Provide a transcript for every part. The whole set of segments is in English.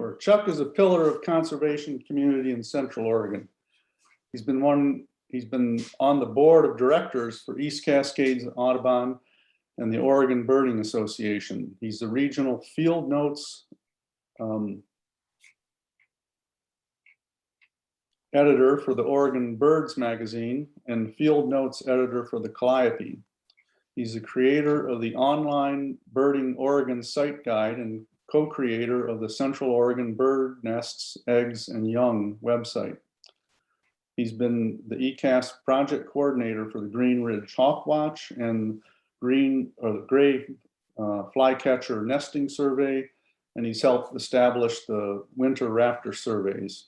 Sure. Chuck is a pillar of conservation community in Central Oregon. He's been on the board of directors for East Cascades Audubon and the Oregon Birding Association. He's the regional field notes editor for the Oregon Birds magazine and field notes editor for the Calliope. He's the creator of the online Birding Oregon site guide and co-creator of the Central Oregon Bird Nests, Eggs, and Young website. He's been the ECAS project coordinator for the Green Ridge Hawk Watch and the Gray Flycatcher Nesting Survey, and he's helped establish the Winter Raptor surveys.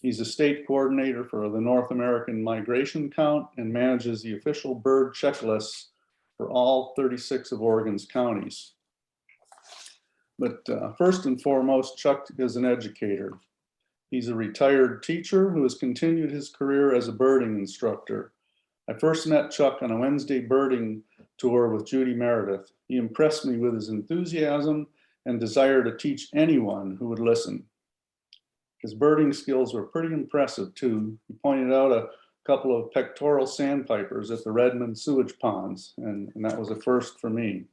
He's a state coordinator for the North American Migration Count and manages the official bird checklists for all 36 of Oregon's counties. But first and foremost, Chuck is an educator. He's a retired teacher who has continued his career as a birding instructor. I first met Chuck on a Wednesday birding tour with Judy Meredith. He impressed me with his enthusiasm and desire to teach anyone who would listen. His birding skills were pretty impressive too. He pointed out a couple of pectoral sandpipers at the Redmond sewage ponds, and that was a first for me.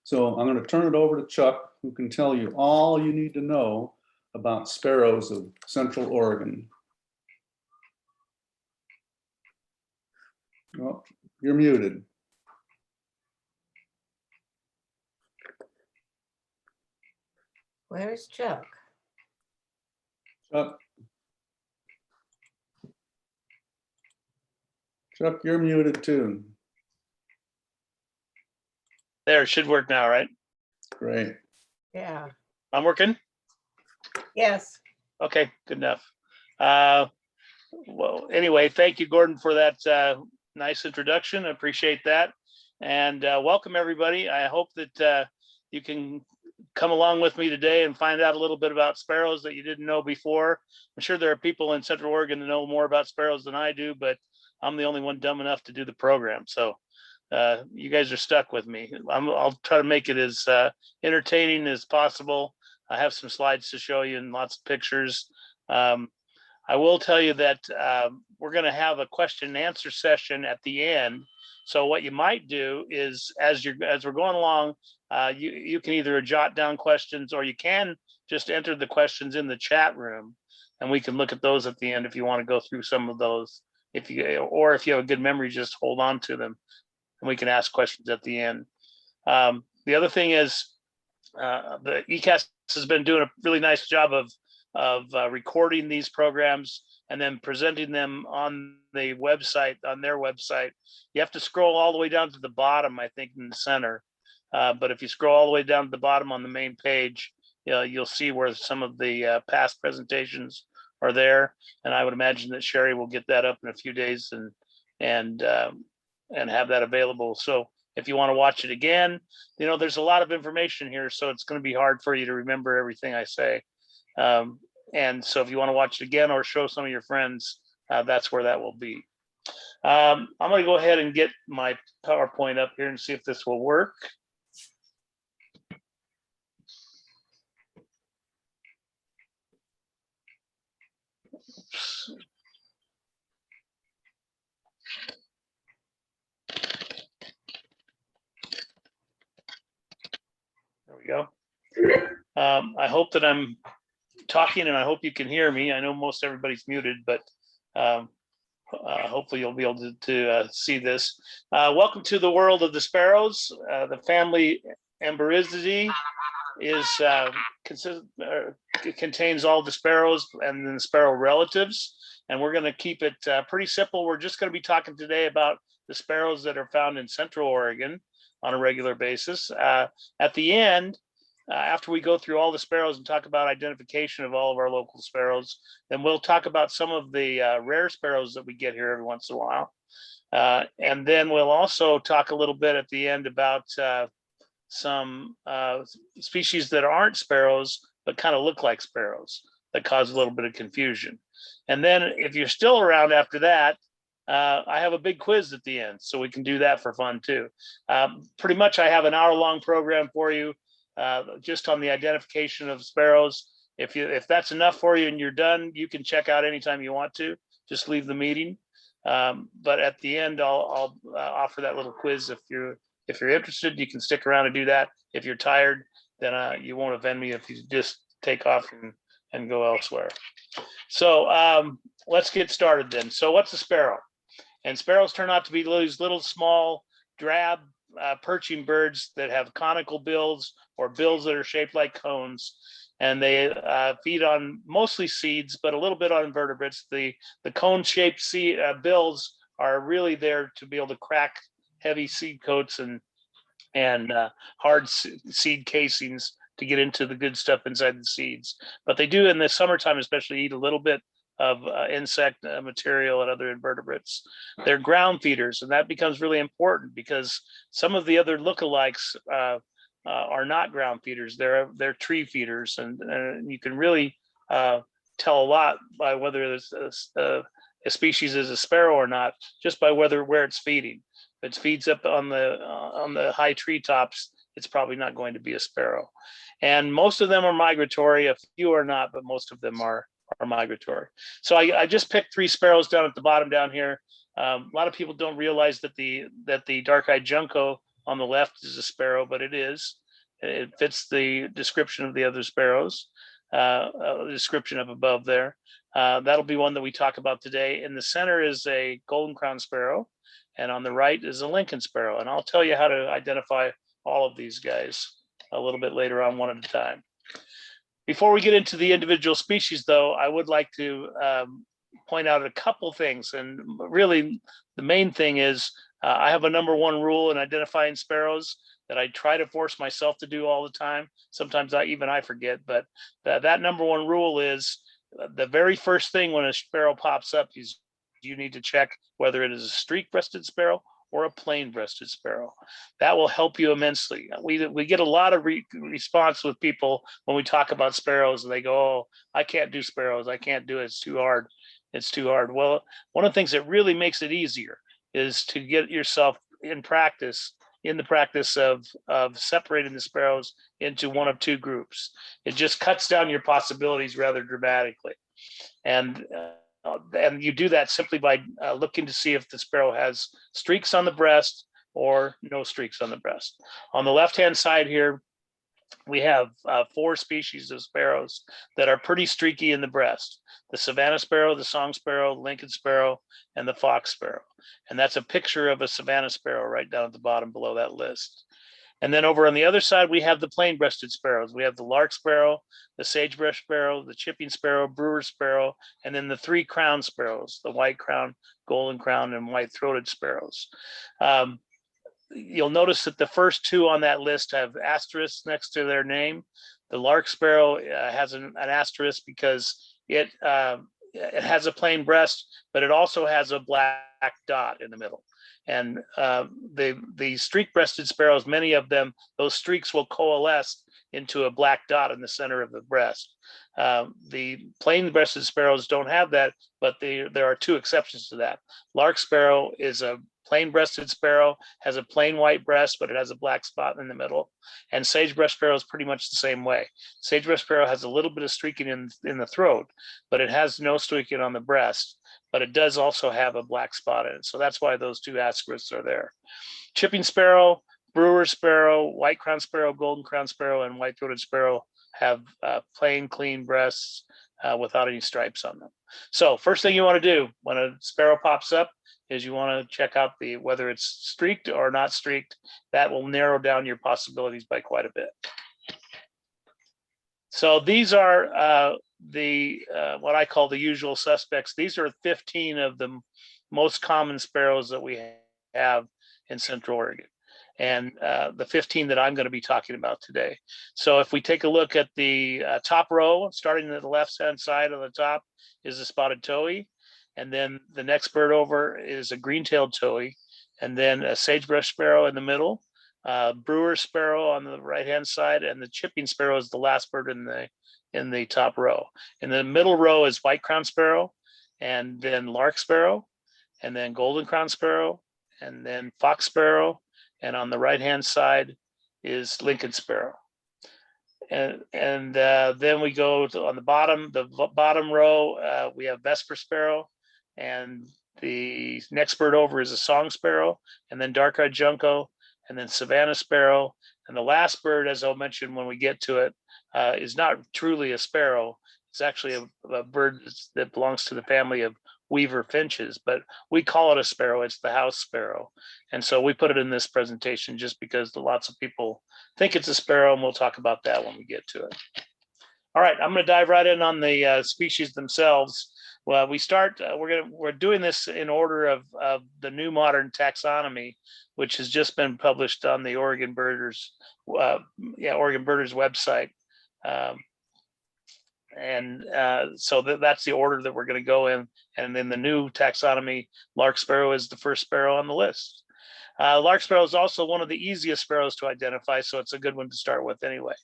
So I'm going to turn it over to Chuck, who can tell you all you need to know about sparrows of Central Oregon. Oh, you're muted. Where's Chuck? Chuck, you're muted too. There, it should work now, right? Great. Yeah. I'm working? Yes. Okay, good enough. Well, anyway, thank you, Gordon, for that nice introduction. I appreciate that. And welcome, everybody. I hope that you can come along with me today and find out a little bit about sparrows that you didn't know before. I'm sure there are people in Central Oregon that know more about sparrows than I do, but I'm the only one dumb enough to do the program. So you guys are stuck with me. I'll try to make it as entertaining as possible. I have some slides to show you and lots of pictures. I will tell you that we're going to have a question and answer session at the end. So what you might do is, as we're going along, you can either jot down questions, or you can just enter the questions in the chat room, and we can look at those at the end if you want to go through some of those. If you have a good memory, just hold on to them, and we can ask questions at the end. The other thing is, the ECAS has been doing a really nice job of recording these programs and then presenting them on the website, on their website. You have to scroll all the way down to the bottom, I think, in the center. But if you scroll all the way down to the bottom on the main page, you'll see where some of the past presentations are there. And I would imagine that Sherry will get that up in a few days and have that available. So if you want to watch it again, there's a lot of information here, so it's going to be hard for you to remember everything I say. And so if you want to watch it again or show some of your friends, that's where that will be. I'm going to go ahead and get my PowerPoint up here and see if this will work. Oops. There we go. I hope that I'm talking and I hope you can hear me. I know most everybody's muted, but hopefully you'll be able to see this. Welcome to the world of the sparrows. The family Emberizidae contains all the sparrows and then the sparrow relatives. And we're going to keep it pretty simple. We're just going to be talking today about the sparrows that are found in Central Oregon on a regular basis. At the end, after we go through all the sparrows and talk about identification of all of our local sparrows, then we'll talk about some of the rare sparrows that we get here every once in a while. And then we'll also talk a little bit at the end about some species that aren't sparrows, but kind of look like sparrows that cause a little bit of confusion. And then if you're still around after that, I have a big quiz at the end, so we can do that for fun too. Pretty much I have an hour-long program for you. just on the identification of sparrows. If that's enough for you and you're done, you can check out anytime you want to. Just leave the meeting. But at the end, I'll offer that little quiz. If you're interested, you can stick around and do that. If you're tired, then you won't offend me if you just take off and go elsewhere. So let's get started then. So what's a sparrow? And sparrows turn out to be these little small drab perching birds that have conical bills or bills that are shaped like cones. And they feed on mostly seeds, but a little bit on invertebrates. The cone-shaped bills are really there to be able to crack heavy seed coats and hard seed casings to get into the good stuff inside the seeds. But they do in the summertime especially eat a little bit of insect material and other invertebrates. They're ground feeders, and that becomes really important because some of the other lookalikes are not ground feeders. They're tree feeders, and you can really tell a lot by whether a species is a sparrow or not, just by where it's feeding. If it feeds up on the high treetops, it's probably not going to be a sparrow. And most of them are migratory. A few are not, but most of them are migratory. So I just picked 3 sparrows down at the bottom down here. A lot of people don't realize that the dark-eyed junco on the left is a sparrow, but it is. It fits the description of the other sparrows, the description up above there. That'll be one that we talk about today. In the center is a golden crown sparrow, and on the right is a Lincoln sparrow. And I'll tell you how to identify all of these guys a little bit later on, one at a time. Before we get into the individual species, though, I would like to point out a couple things. And really, the main thing is I have a #1 rule in identifying sparrows that I try to force myself to do all the time. Sometimes I forget, but that #1 rule is the very first thing when a sparrow pops up is you need to check whether it is a streak-breasted sparrow or a plain-breasted sparrow. That will help you immensely. We get a lot of response with people when we talk about sparrows, and they go, "Oh, I can't do sparrows. I can't do it. It's too hard. It's too hard." Well, one of the things that really makes it easier is to get yourself in the practice of separating the sparrows into one of 2 groups. It just cuts down your possibilities rather dramatically. And you do that simply by looking to see if the sparrow has streaks on the breast or no streaks on the breast. On the left-hand side here, we have 4 species of sparrows that are pretty streaky in the breast: the Savannah sparrow, the song sparrow, Lincoln sparrow, and the fox sparrow. And that's a picture of a Savannah sparrow right down at the bottom below that list. And then over on the other side, we have the plain-breasted sparrows. We have the lark sparrow, the sagebrush sparrow, the chipping sparrow, brewer sparrow, and then the 3 crown sparrows: the white crown, golden crown, and white-throated sparrows. You'll notice that the first 2 on that list have asterisks next to their name. The lark sparrow has an asterisk because it has a plain breast, but it also has a black dot in the middle. And the streak-breasted sparrows, many of them, those streaks will coalesce into a black dot in the center of the breast. The plain-breasted sparrows don't have that, but there are 2 exceptions to that. Lark sparrow is a plain-breasted sparrow, has a plain white breast, but it has a black spot in the middle. And sagebrush sparrow is pretty much the same way. Sagebrush sparrow has a little bit of streaking in the throat, but it has no streaking on the breast. But it does also have a black spot in it. So that's why those 2 asterisks are there. Chipping sparrow, brewer sparrow, white crown sparrow, golden crown sparrow, and white-throated sparrow have plain, clean breasts without any stripes on them. So first thing you want to do when a sparrow pops up is you want to check out whether it's streaked or not streaked. That will narrow down your possibilities by quite a bit. So these are what I call the usual suspects. These are 15 of the most common sparrows that we have in Central Oregon, and the 15 that I'm going to be talking about today. So if we take a look at the top row, starting at the left-hand side on the top is a spotted towhee, and then the next bird over is a green-tailed towhee, and then a sagebrush sparrow in the middle, brewer sparrow on the right-hand side, and the chipping sparrow is the last bird in the top row. In the middle row is white crown sparrow, and then lark sparrow, and then golden crown sparrow, and then fox sparrow, and on the right-hand side is Lincoln sparrow. then we go to on the bottom row, we have Vesper Sparrow, and the next bird over is a Song Sparrow, and then Dark-eyed Junco, and then Savannah Sparrow. And the last bird, as I'll mention when we get to it, is not truly a sparrow. It's actually a bird that belongs to the family of weaver finches, but we call it a sparrow. It's the house sparrow. And so we put it in this presentation just because lots of people think it's a sparrow, and we'll talk about that when we get to it. All right, I'm going to dive right in on the species themselves. Well, we start. We're doing this in order of the new modern taxonomy, which has just been published on the Oregon Birders, Oregon Birders website, so that's the order that we're going to go in. And in the new taxonomy, lark sparrow is the first sparrow on the list. Lark sparrow is also one of the easiest sparrows to identify, so it's a good one to start with anyway.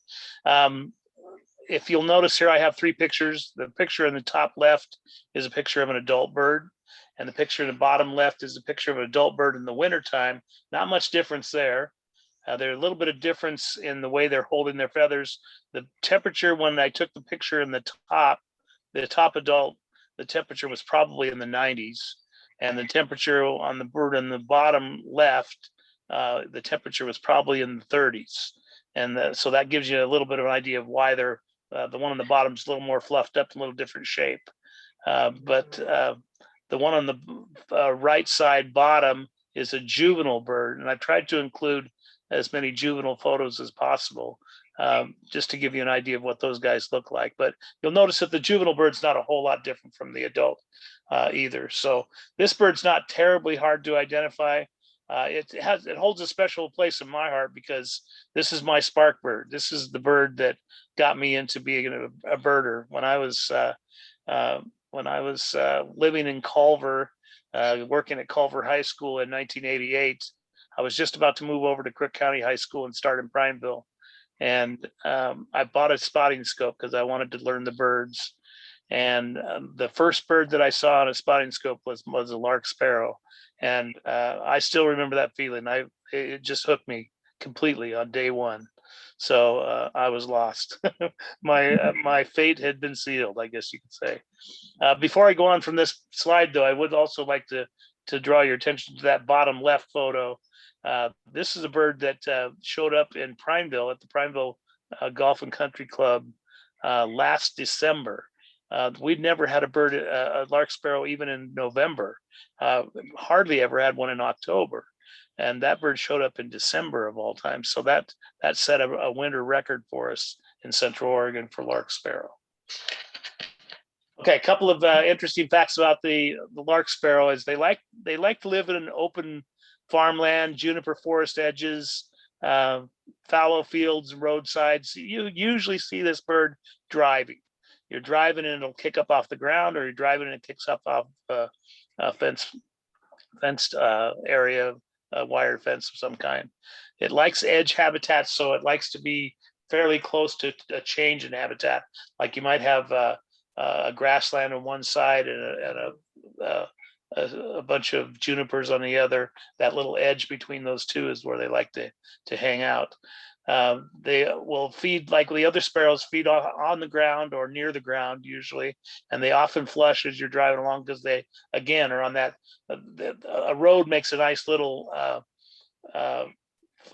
If you'll notice here, I have three pictures. The picture in the top left is a picture of an adult bird, and the picture in the bottom left is a picture of an adult bird in the wintertime. Not much difference there. There's a little bit of difference in the way they're holding their feathers. The temperature when I took the picture in the top adult, the temperature was probably in the 90s. And the temperature on the bird in the bottom left, the temperature was probably in the 30s. And so that gives you a little bit of an idea of why they're, the one on the bottom is a little more fluffed up, a little different shape. But the one on the right side bottom is a juvenile bird. And I tried to include as many juvenile photos as possible, just to give you an idea of what those guys look like. But you'll notice that the juvenile bird's not a whole lot different from the adult either. So this bird's not terribly hard to identify. It holds a special place in my heart because this is my spark bird. This is the bird that got me into being a birder when I was living in Culver, working at Culver High School in 1988. I was just about to move over to Crook County High School and start in Prineville. And I bought a spotting scope because I wanted to learn the birds. And the first bird that I saw on a spotting scope was a lark sparrow. And I still remember that feeling. It just hooked me completely on day one. So I was lost. My fate had been sealed, I guess you could say. Before I go on from this slide, though, I would also like to draw your attention to that bottom left photo. This is a bird that showed up in Prineville at the Prineville Golf and Country Club last December. We'd never had a lark sparrow even in November. Hardly ever had one in October. And that bird showed up in December of all time. So that set a winter record for us in Central Oregon for lark sparrow. Okay, a couple of interesting facts about the lark sparrow is they like to live in an open farmland, juniper forest edges, fallow fields, roadsides. You usually see this bird driving. You're driving and it'll kick up off the ground, or you're driving and it kicks up off a fenced area, a wire fence of some kind. It likes edge habitats, so it likes to be fairly close to a change in habitat. Like you might have a grassland on one side and a bunch of junipers on the other. That little edge between those two is where they like to hang out. They will feed, like the other sparrows, feed on the ground or near the ground usually, and they often flush as you're driving along because they, again, are on that. A road makes a nice little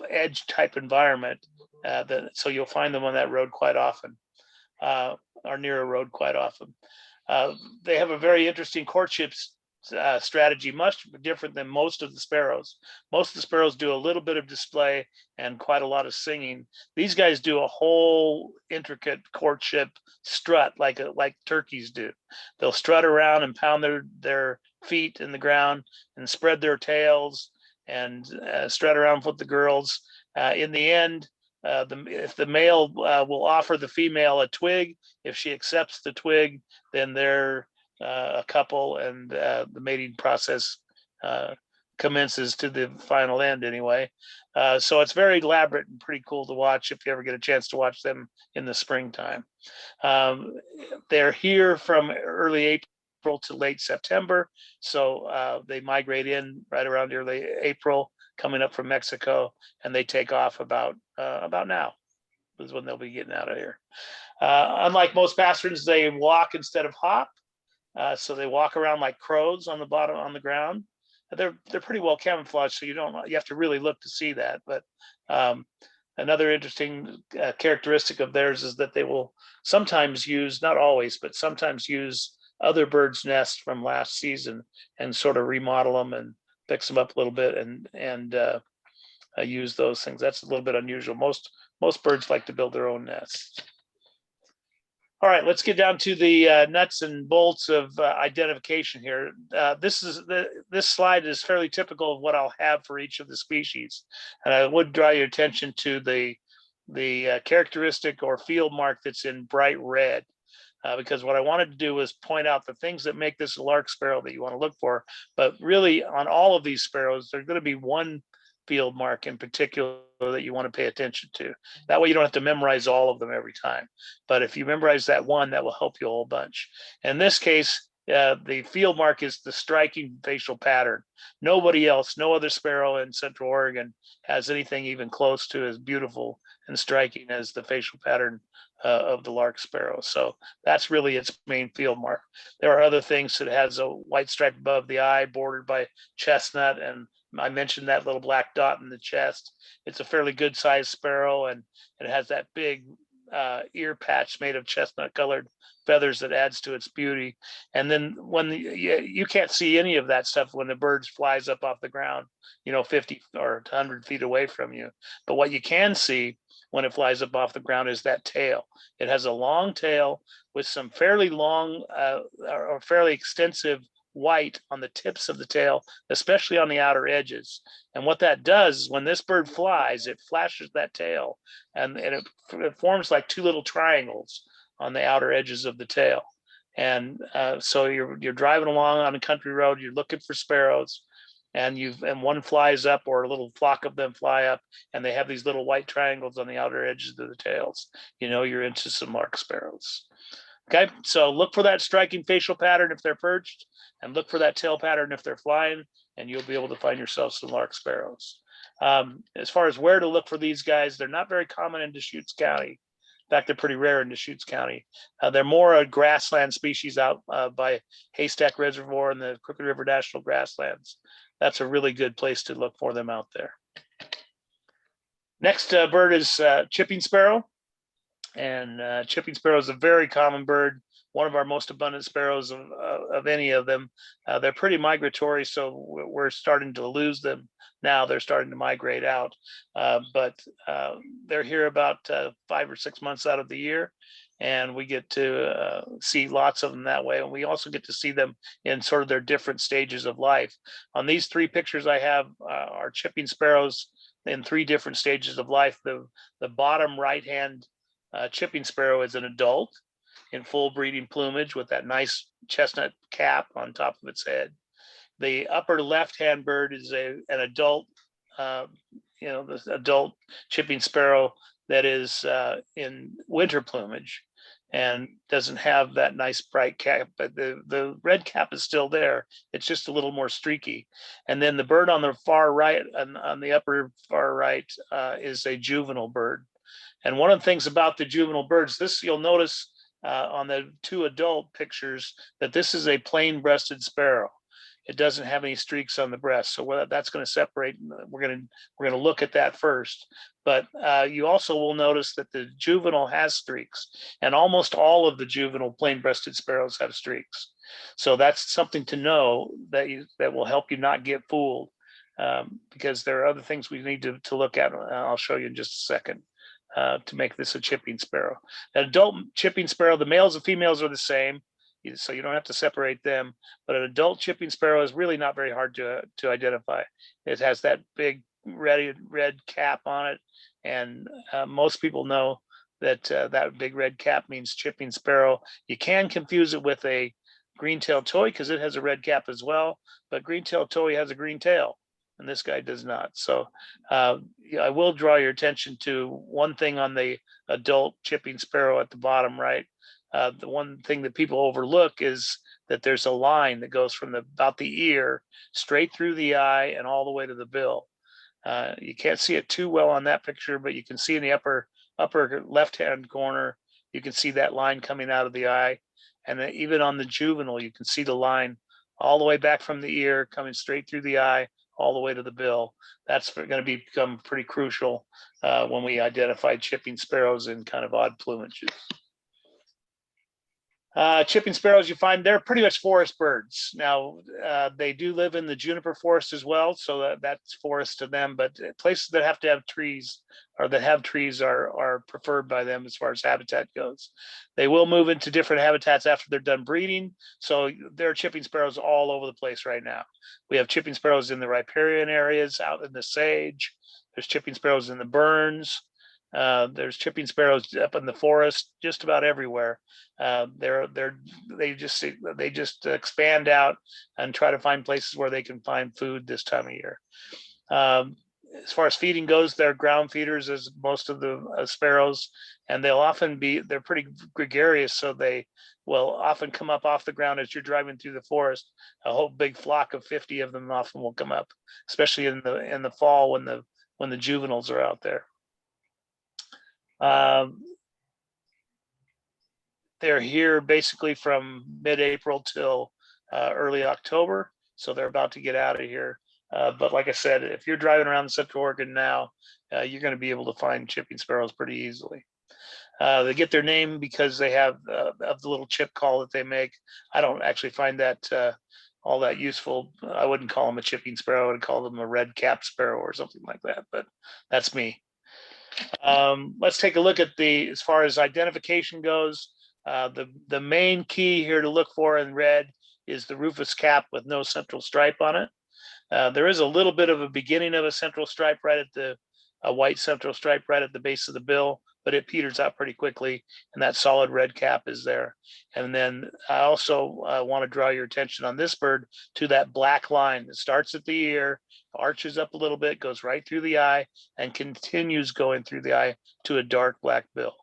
edge type environment, so you'll find them on that road quite often, or near a road quite often. They have a very interesting courtship strategy, much different than most of the sparrows. Most of the sparrows do a little bit of display and quite a lot of singing. These guys do a whole intricate courtship strut like turkeys do. They'll strut around and pound their feet in the ground and spread their tails and strut around with the girls. In the end, if the male will offer the female a twig, if she accepts the twig, then they're a couple, and the mating process commences to the final end anyway. So it's very elaborate and pretty cool to watch if you ever get a chance to watch them in the springtime. They're here from early April to late September. So they migrate in right around early April, coming up from Mexico, and they take off about now. is when they'll be getting out of here. Unlike most passerines, they walk instead of hop. So they walk around like crows on the bottom on the ground. They're pretty well camouflaged, so you have to really look to see that. But another interesting characteristic of theirs is that they will sometimes use, not always, but sometimes use other birds' nests from last season and sort of remodel them and fix them up a little bit and use those things. That's a little bit unusual. Most birds like to build their own nests. All right, let's get down to the nuts and bolts of identification here. This slide is fairly typical of what I'll have for each of the species, and I would draw your attention to the characteristic or field mark that's in bright red, because what I wanted to do was point out the things that make this a lark sparrow that you want to look for. But really, on all of these sparrows, there's going to be one field mark in particular that you want to pay attention to. That way you don't have to memorize all of them every time. But if you memorize that one, that will help you a whole bunch. In this case, the field mark is the striking facial pattern. Nobody else, no other sparrow in Central Oregon has anything even close to as beautiful and striking as the facial pattern of the lark sparrow. So that's really its main field mark. There are other things that has a white stripe above the eye bordered by chestnut, and I mentioned that little black dot in the chest. It's a fairly good sized sparrow, and it has that big ear patch made of chestnut colored feathers that adds to its beauty. And then when you can't see any of that stuff when the bird flies up off the ground, 50 or 100 feet away from you. But what you can see when it flies up off the ground is that tail. It has a long tail with some fairly long or fairly extensive white on the tips of the tail, especially on the outer edges. And what that does is when this bird flies, it flashes that tail and it forms like two little triangles on the outer edges of the tail. And so you're driving along on a country road, you're looking for sparrows, and one flies up, or a little flock of them fly up, and they have these little white triangles on the outer edges of the tails. You're into some lark sparrows. Okay, so look for that striking facial pattern if they're perched, and look for that tail pattern if they're flying, and you'll be able to find yourself some lark sparrows. As far as where to look for these guys, they're not very common in Deschutes County. In fact, they're pretty rare in Deschutes County. They're more a grassland species out by Haystack Reservoir and the Crooked River National Grasslands. That's a really good place to look for them out there. Next bird is chipping sparrow. And chipping sparrow is a very common bird, one of our most abundant sparrows of any of them. They're pretty migratory, so we're starting to lose them now. They're starting to migrate out, but they're here about 5 or 6 months out of the year, and we get to see lots of them that way. And we also get to see them in sort of their different stages of life. On these 3 pictures I have are chipping sparrows in 3 different stages of life. The bottom right-hand chipping sparrow is an adult in full breeding plumage with that nice chestnut cap on top of its head. The upper left-hand bird is an adult, this adult chipping sparrow that is in winter plumage and doesn't have that nice bright cap, but the red cap is still there. It's just a little more streaky. And then the bird on the far right, on the upper far right, is a juvenile bird. And one of the things about the juvenile birds, this you'll notice on the 2 adult pictures, that this is a plain breasted sparrow. It doesn't have any streaks on the breast. So that's going to separate. We're going to look at that first. But you also will notice that the juvenile has streaks, and almost all of the juvenile plain breasted sparrows have streaks. So that's something to know that will help you not get fooled, because there are other things we need to look at. I'll show you in just a second. To make this a chipping sparrow. An adult chipping sparrow, the males and females are the same, so you don't have to separate them. But an adult chipping sparrow is really not very hard to identify. It has that big red cap on it, and most people know that that big red cap means chipping sparrow. You can confuse it with a green-tailed towhee because it has a red cap as well, but green-tailed towhee has a green tail, and this guy does not. So I will draw your attention to one thing on the adult chipping sparrow at the bottom right. The one thing that people overlook is that there's a line that goes from about the ear straight through the eye and all the way to the bill. You can't see it too well on that picture, but you can see in the upper upper left-hand corner, you can see that line coming out of the eye. And then even on the juvenile, you can see the line all the way back from the ear, coming straight through the eye, all the way to the bill. That's going to become pretty crucial when we identify chipping sparrows in kind of odd plumages. Chipping sparrows, you find they're pretty much forest birds. Now, they do live in the juniper forest as well, so that's forest to them, but places that have to have trees or that have trees are preferred by them as far as habitat goes. They will move into different habitats after they're done breeding, so there are chipping sparrows all over the place right now. We have chipping sparrows in the riparian areas, out in the sage. There's chipping sparrows in the burns. There's chipping sparrows up in the forest, just about everywhere. They just expand out and try to find places where they can find food this time of year. As far as feeding goes, they're ground feeders as most of the sparrows, and they're pretty gregarious, so they will often come up off the ground as you're driving through the forest. A whole big flock of 50 of them often will come up, especially in the fall when the juveniles are out there. They're here basically from mid-April till early October, so they're about to get out of here. But like I said, if you're driving around Central Oregon now, you're going to be able to find chipping sparrows pretty easily. They get their name because they have of the little chip call that they make. I don't actually find that all that useful. I wouldn't call them a chipping sparrow. I'd call them a red-capped sparrow or something like that, but that's me. Let's take a look at as far as identification goes. The main key here to look for in red is the rufous cap with no central stripe on it. There is a little bit of a beginning of a central stripe a white central stripe right at the base of the bill, but it peters out pretty quickly, and that solid red cap is there. And then I also want to draw your attention on this bird to that black line that starts at the ear, arches up a little bit, goes right through the eye, and continues going through the eye to a dark black bill.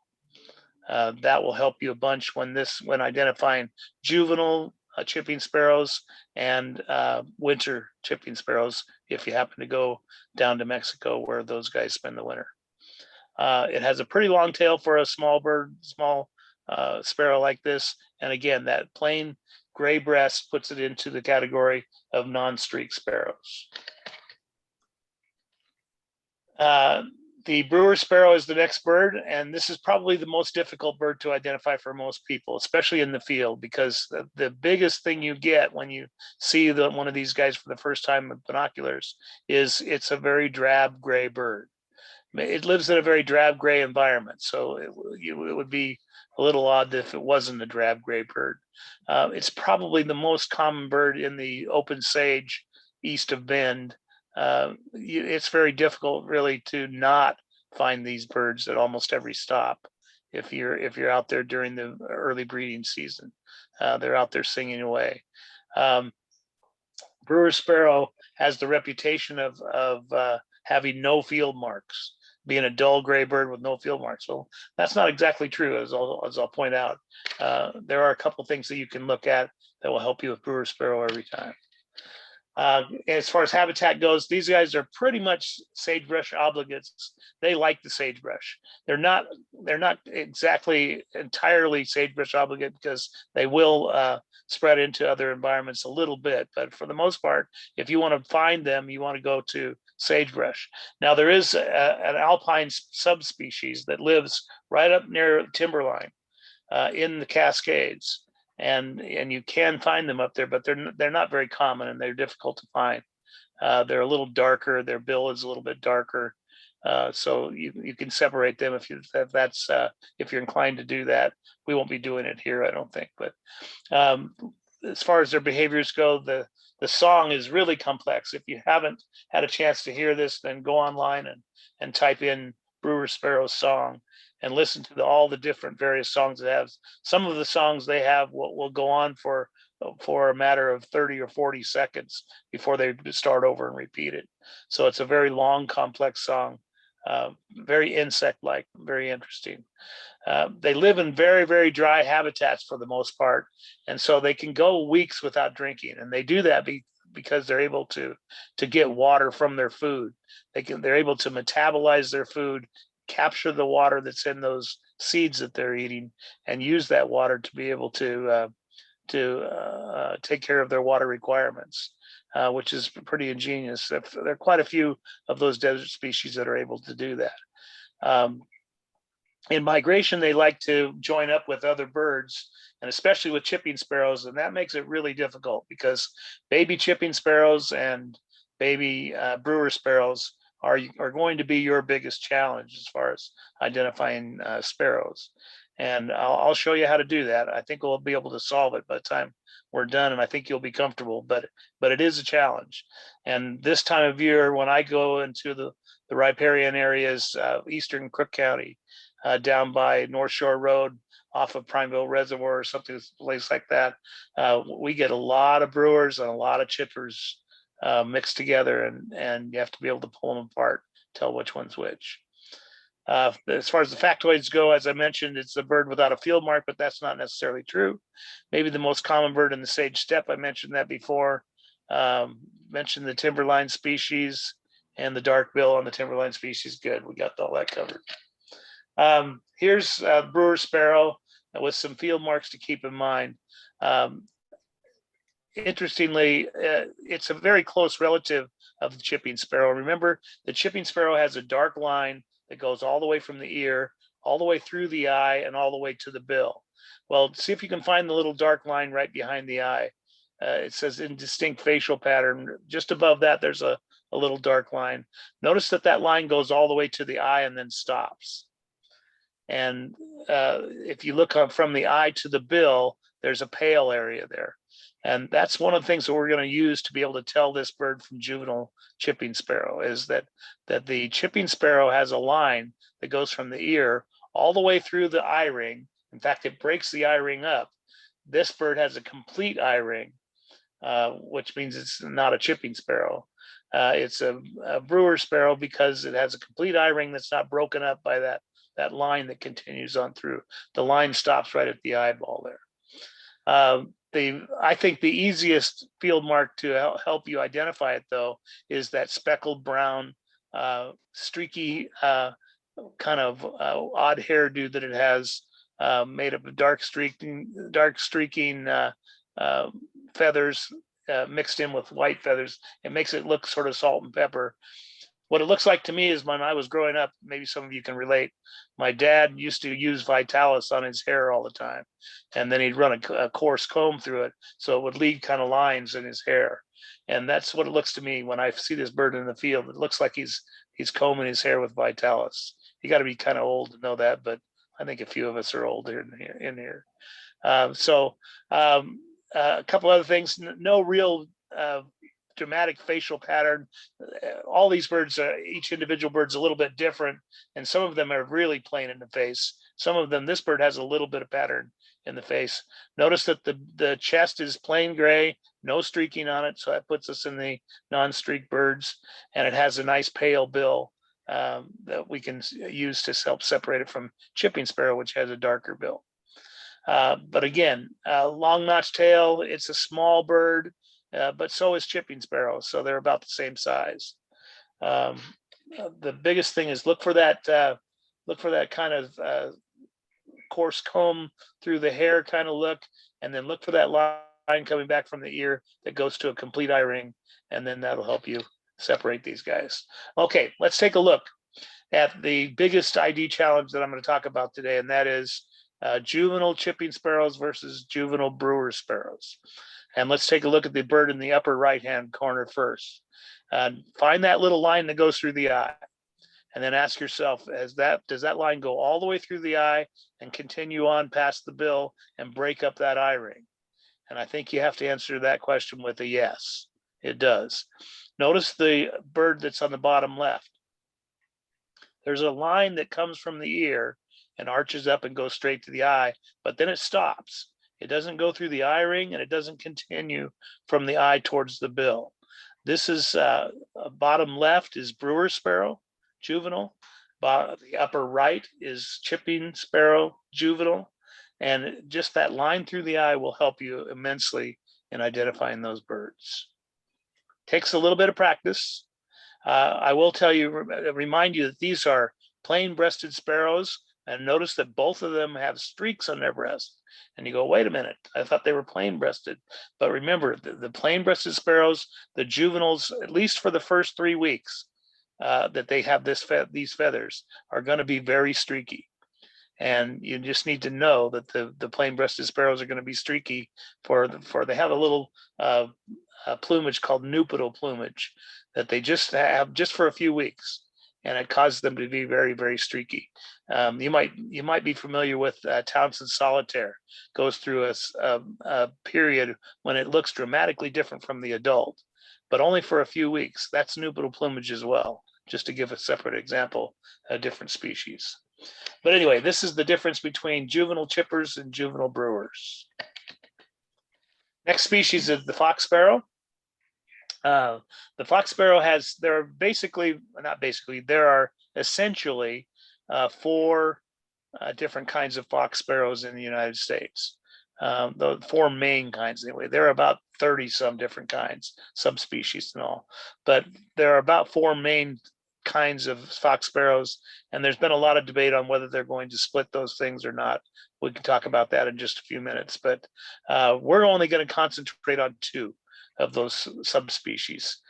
That will help you a bunch when identifying juvenile chipping sparrows and winter chipping sparrows if you happen to go down to Mexico where those guys spend the winter. It has a pretty long tail for a small sparrow like this. And again, that plain gray breast puts it into the category of non-streak sparrows. The brewer sparrow is the next bird, and this is probably the most difficult bird to identify for most people, especially in the field, because the biggest thing you get when you see one of these guys for the first time with binoculars is it's a very drab gray bird. It lives in a very drab gray environment, so it would be a little odd if it wasn't a drab gray bird. It's probably the most common bird in the open sage east of Bend. It's very difficult really to not find these birds at almost every stop if you're out there during the early breeding season. They're out there singing away. Brewer sparrow has the reputation of having no field marks, being a dull gray bird with no field marks. So that's not exactly true, as I'll point out. There are a couple things that you can look at that will help you with brewer sparrow every time. As far as habitat goes, these guys are pretty much sagebrush obligates. They like the sagebrush. They're not exactly entirely sagebrush obligate because they will spread into other environments a little bit. But for the most part, if you want to find them, you want to go to sagebrush. Now, there is an alpine subspecies that lives right up near timberline in the Cascades. And you can find them up there, but they're not very common and they're difficult to find. They're a little darker. Their bill is a little bit darker, so you can separate them if you're inclined to do that. We won't be doing it here, I don't think. But as far as their behaviors go, the song is really complex. If you haven't had a chance to hear this, then go online and type in brewer sparrow song and listen to all the different various songs it has. Some of the songs they have will go on for a matter of 30 or 40 seconds before they start over and repeat it. So it's a very long, complex song, very insect-like, very interesting. They live in very, very dry habitats for the most part, and so they can go weeks without drinking, and they do that because they're able to get water from their food. They're able to metabolize their food capture the water that's in those seeds that they're eating and use that water to be able to take care of their water requirements, which is pretty ingenious. There are quite a few of those desert species that are able to do that. In migration, they like to join up with other birds, and especially with chipping sparrows, and that makes it really difficult because baby chipping sparrows and baby brewer sparrows are going to be your biggest challenge as far as identifying sparrows. And I'll show you how to do that. I think we'll be able to solve it by the time we're done, and I think you'll be comfortable, but it is a challenge. And this time of year, when I go into the riparian areas, eastern Crook County, down by North Shore Road off of Primeville Reservoir or something, place like that, we get a lot of brewers and a lot of chippers mixed together, and you have to be able to pull them apart, tell which one's which. As far as the factoids go, as I mentioned, it's a bird without a field mark, but that's not necessarily true. Maybe the most common bird in the sage steppe, I mentioned that before. Mentioned the timberline species and the dark bill on the timberline species. Good, we got all that covered. Here's brewer sparrow with some field marks to keep in mind. Interestingly, it's a very close relative of the chipping sparrow. Remember, the chipping sparrow has a dark line that goes all the way from the ear, all the way through the eye, and all the way to the bill. Well, see if you can find the little dark line right behind the eye. It says indistinct facial pattern. Just above that, there's a little dark line. Notice that line goes all the way to the eye and then stops. And if you look from the eye to the bill, there's a pale area there. And that's one of the things that we're going to use to be able to tell this bird from juvenile chipping sparrow, is that the chipping sparrow has a line that goes from the ear all the way through the eye ring. In fact, it breaks the eye ring up. This bird has a complete eye ring, which means it's not a chipping sparrow. It's a brewer sparrow because it has a complete eye ring that's not broken up by that line that continues on through. The line stops right at the eyeball there. I think the easiest field mark to help you identify it, though, is that speckled brown, streaky, kind of odd hairdo that it has, made up of dark streaking feathers mixed in with white feathers. It makes it look sort of salt and pepper. What it looks like to me is when I was growing up, maybe some of you can relate, my dad used to use Vitalis on his hair all the time. And then he'd run a coarse comb through it, so it would leave kind of lines in his hair. And that's what it looks to me when I see this bird in the field. It looks like he's combing his hair with Vitalis. You got to be kind of old to know that, but I think a few of us are old in here. A couple other things, no real dramatic facial pattern. All these birds, each individual bird's a little bit different, and some of them are really plain in the face. Some of them, this bird has a little bit of pattern in the face. Notice that the chest is plain gray, no streaking on it, so that puts us in the non-streaked birds, and it has a nice pale bill that we can use to help separate it from chipping sparrow, which has a darker bill. But again, long notched tail, it's a small bird, but so is chipping sparrow, so they're about the same size. The biggest thing is look for that kind of coarse comb through the hair kind of look, and then look for that line coming back from the ear that goes to a complete eye ring, and then that'll help you separate these guys. Okay, let's take a look at the biggest ID challenge that I'm going to talk about today, and that is juvenile chipping sparrows versus juvenile brewer sparrows. And let's take a look at the bird in the upper right-hand corner first. Find that little line that goes through the eye, and then ask yourself, does that line go all the way through the eye and continue on past the bill and break up that eye ring? And I think you have to answer that question with a yes, it does. Notice the bird that's on the bottom left. There's a line that comes from the ear and arches up and goes straight to the eye, but then it stops. It doesn't go through the eye ring, and it doesn't continue from the eye towards the bill. This is bottom left is brewer sparrow, juvenile. The upper right is chipping sparrow, juvenile. And just that line through the eye will help you immensely in identifying those birds. Takes a little bit of practice. I will tell you, remind you that these are plain-breasted sparrows, and notice that both of them have streaks on their breast. And you go, wait a minute, I thought they were plain-breasted. But remember, the plain-breasted sparrows, the juveniles, at least for the first 3 weeks that they have these feathers, are going to be very streaky. And you just need to know that the plain-breasted sparrows are going to be streaky for they have a little plumage called nuptial plumage that they just have just for a few weeks, and it causes them to be very, very streaky. You might be familiar with Townsend solitaire. Goes through a period when it looks dramatically different from the adult, but only for a few weeks. That's nuptial plumage as well, just to give a separate example, a different species. But anyway, this is the difference between juvenile chippers and juvenile brewers. Next species is the fox sparrow. The fox sparrow there are essentially 4 different kinds of fox sparrows in the United States. The 4 main kinds anyway. There are about 30 some different kinds, subspecies and all, but there are about 4 main kinds of fox sparrows, and there's been a lot of debate on whether they're going to split those things or not. We can talk about that in just a few minutes, but we're only going to concentrate on 2 of those subspecies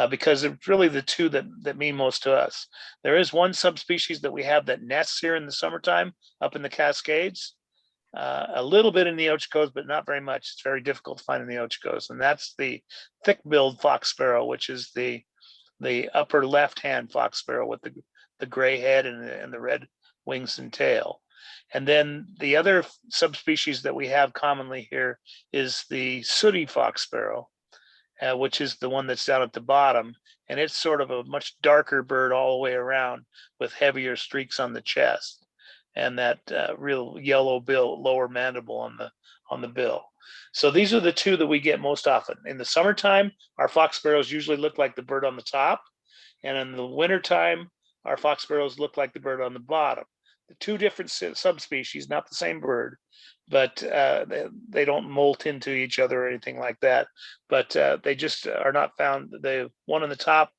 because it's really the 2 that mean most to us. There is one subspecies that we have that nests here in the summertime up in the Cascades, a little bit in the Ochoco's, but not very much. It's very difficult to find in the Ochoco's, and that's the thick-billed fox sparrow, which is the upper left-hand fox sparrow with the gray head and the red wings and tail. And then the other subspecies that we have commonly here is the sooty fox sparrow, which is the one that's down at the bottom. And it's sort of a much darker bird all the way around with heavier streaks on the chest and that real yellow bill, lower mandible on the bill. So these are the 2 that we get most often. In the summertime, our fox sparrows usually look like the bird on the top. And in the wintertime, our fox sparrows look like the bird on the bottom. The 2 different subspecies, not the same bird, but they don't molt into each other or anything like that. But they just are not found. The one on the top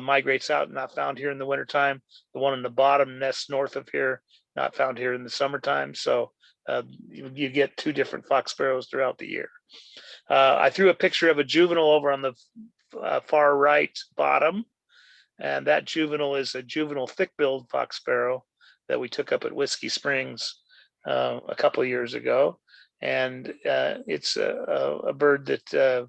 migrates out, not found here in the wintertime. The one on the bottom nests north of here, not found here in the summertime. So you get 2 different fox sparrows throughout the year. I threw a picture of a juvenile over on the far right bottom, and that juvenile is a juvenile thick-billed fox sparrow that we took up at Whiskey Springs a couple of years ago, and it's a bird that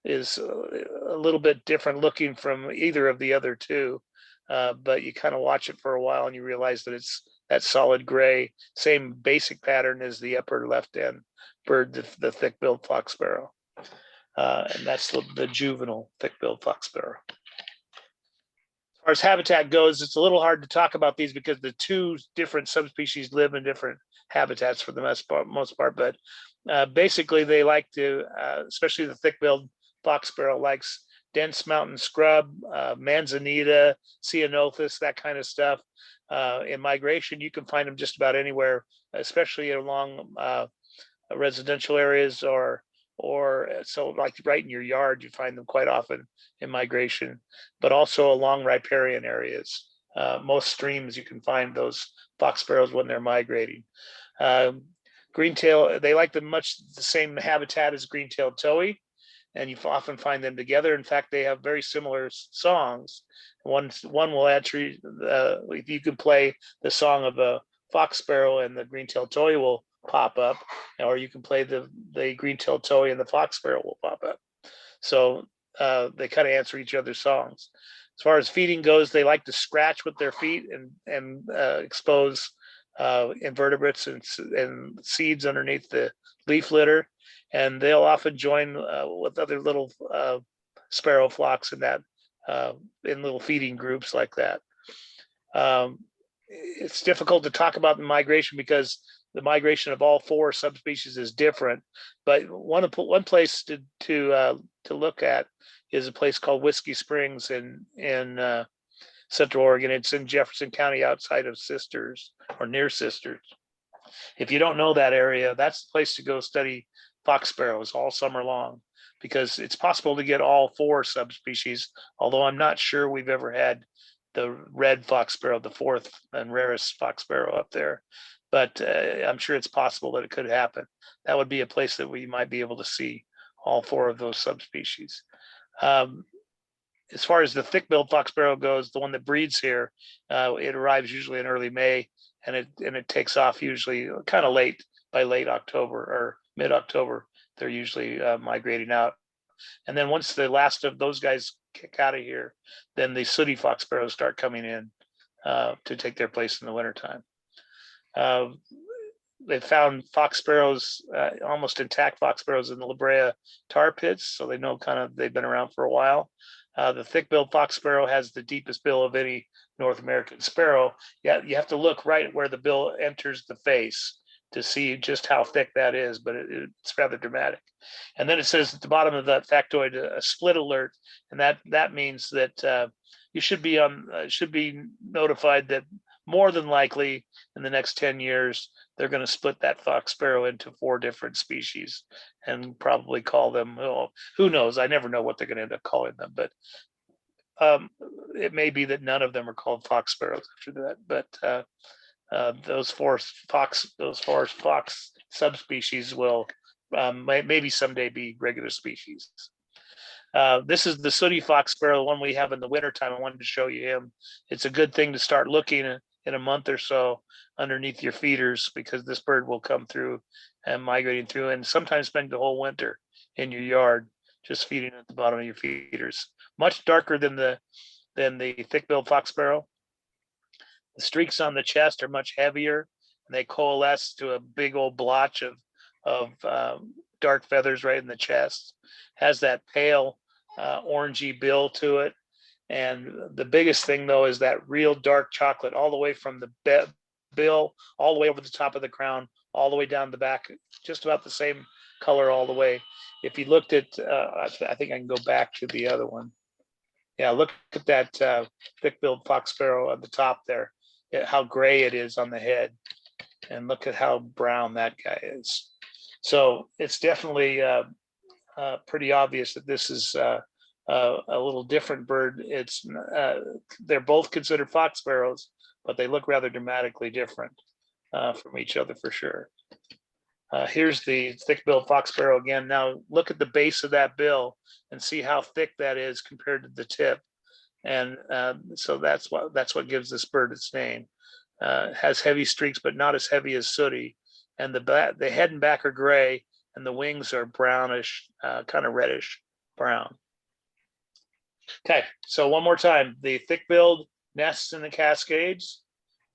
is a little bit different looking from either of the other 2, but you kind of watch it for a while and you realize that it's that solid gray, same basic pattern as the upper left-hand bird, the thick-billed fox sparrow, and that's the juvenile thick-billed fox sparrow. As far as habitat goes, it's a little hard to talk about these because the 2 different subspecies live in different habitats for the most part. But basically, they like to, especially the thick-billed fox sparrow, likes dense mountain scrub, manzanita, ceanothus, that kind of stuff. In migration, you can find them just about anywhere, especially along residential areas or so like right in your yard, you find them quite often in migration, but also along riparian areas. Most streams, you can find those fox sparrows when they're migrating. Green-tail, they like the same habitat as green-tailed towhee, and you often find them together. In fact, they have very similar songs. One will actually, if you can play the song of a fox sparrow and the green-tailed towhee will pop up, or you can play the green-tailed towhee and the fox sparrow will pop up. So they kind of answer each other's songs. As far as feeding goes, they like to scratch with their feet and expose invertebrates and seeds underneath the leaf litter, and they'll often join with other little sparrow flocks in little feeding groups like that. It's difficult to talk about the migration because the migration of all 4 subspecies is different, but one place to look at is a place called Whiskey Springs in Central Oregon. It's in Jefferson County, outside of Sisters or near Sisters. If you don't know that area, that's the place to go study fox sparrows all summer long, because it's possible to get all 4 subspecies, although I'm not sure we've ever had the red fox sparrow, the fourth and rarest fox sparrow up there. But I'm sure it's possible that it could happen. That would be a place that we might be able to see all four of those subspecies. As far as the thick-billed fox sparrow goes, the one that breeds here, it arrives usually in early May, and it takes off usually kind of late, by late October or mid-October. They're usually migrating out. And then once the last of those guys kick out of here, then the sooty fox sparrows start coming in to take their place in the wintertime. They found fox sparrows, almost intact fox sparrows in the La Brea tar pits, so they know kind of they've been around for a while. The thick-billed fox sparrow has the deepest bill of any North American sparrow. Yeah, you have to look right where the bill enters the face to see just how thick that is, but it's rather dramatic. And then it says at the bottom of that factoid, a split alert, and that means that you should be notified that more than likely in the next 10 years they're going to split that fox sparrow into 4 different species and probably call them, oh, who knows? I never know what they're going to end up calling them, but it may be that none of them are called fox sparrows after that. But those four fox subspecies will maybe someday be regular species. This is the sooty fox sparrow, the one we have in the wintertime. I wanted to show you him. It's a good thing to start looking in a month or so underneath your feeders, because this bird will come through and migrating through and sometimes spend the whole winter in your yard just feeding at the bottom of your feeders. Much darker than the thick-billed fox sparrow. The streaks on the chest are much heavier, and they coalesce to a big old blotch of dark feathers right in the chest. Has that pale orangey bill to it. And the biggest thing, though, is that real dark chocolate all the way from the bill, all the way over the top of the crown, all the way down the back, just about the same color all the way. If you looked at, I think I can go back to the other one. Yeah, look at that thick-billed fox sparrow at the top there, how gray it is on the head. And look at how brown that guy is. So it's definitely pretty obvious that this is a little different bird. They're both considered fox sparrows, but they look rather dramatically different from each other for sure. Here's the thick-billed fox sparrow again. Now look at the base of that bill and see how thick that is compared to the tip. And so that's what gives this bird its name. Has heavy streaks, but not as heavy as sooty. And the head and back are gray, and the wings are brownish, kind of reddish brown. Okay, so one more time. The thick-billed nests in the Cascades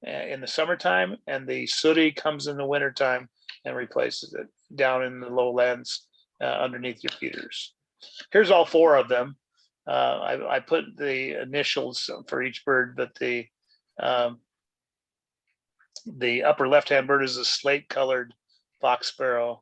in the summertime, and the sooty comes in the wintertime and replaces it down in the lowlands underneath your feeders. Here's all 4 of them. I put the initials for each bird, but the upper left-hand bird is a slate-colored fox sparrow.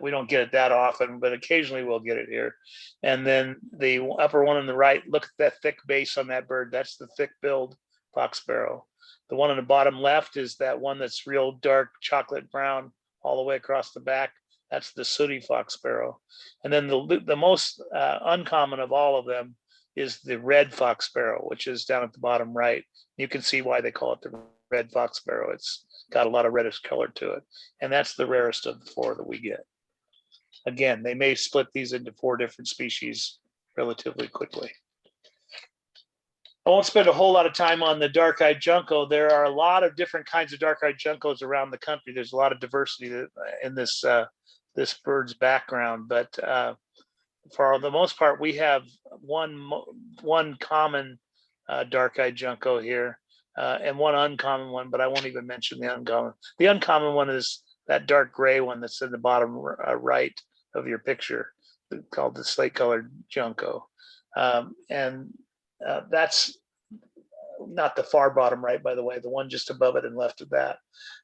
We don't get it that often, but occasionally we'll get it here. And then the upper one on the right, look at that thick base on that bird. That's the thick-billed fox sparrow. The one on the bottom left is that one that's real dark chocolate brown all the way across the back. That's the sooty fox sparrow. And then the most uncommon of all of them is the red fox sparrow, which is down at the bottom right. You can see why they call it the red fox sparrow. It's got a lot of reddish color to it. And that's the rarest of the 4 that we get. Again, they may split these into 4 different species relatively quickly. I won't spend a whole lot of time on the dark-eyed junco. There are a lot of different kinds of dark-eyed juncos around the country. There's a lot of diversity in this bird's background, but for the most part, we have one common dark-eyed junco here and one uncommon one, but I won't even mention the uncommon. The uncommon one is that dark gray one that's in the bottom right of your picture, called the slate-colored junco. That's not the far bottom right, by the way. The one just above it and left of that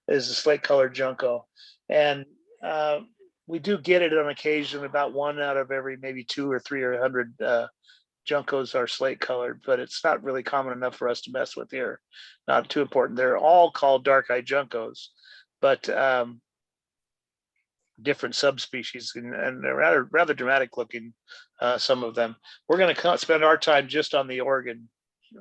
is a slate-colored junco. And we do get it on occasion. About 1 out of every maybe 2 or 3 or 100 juncos are slate-colored, but it's not really common enough for us to mess with here. Not too important. They're all called dark-eyed juncos, but different subspecies, and they're rather dramatic looking, some of them. We're going to spend our time just on the Oregon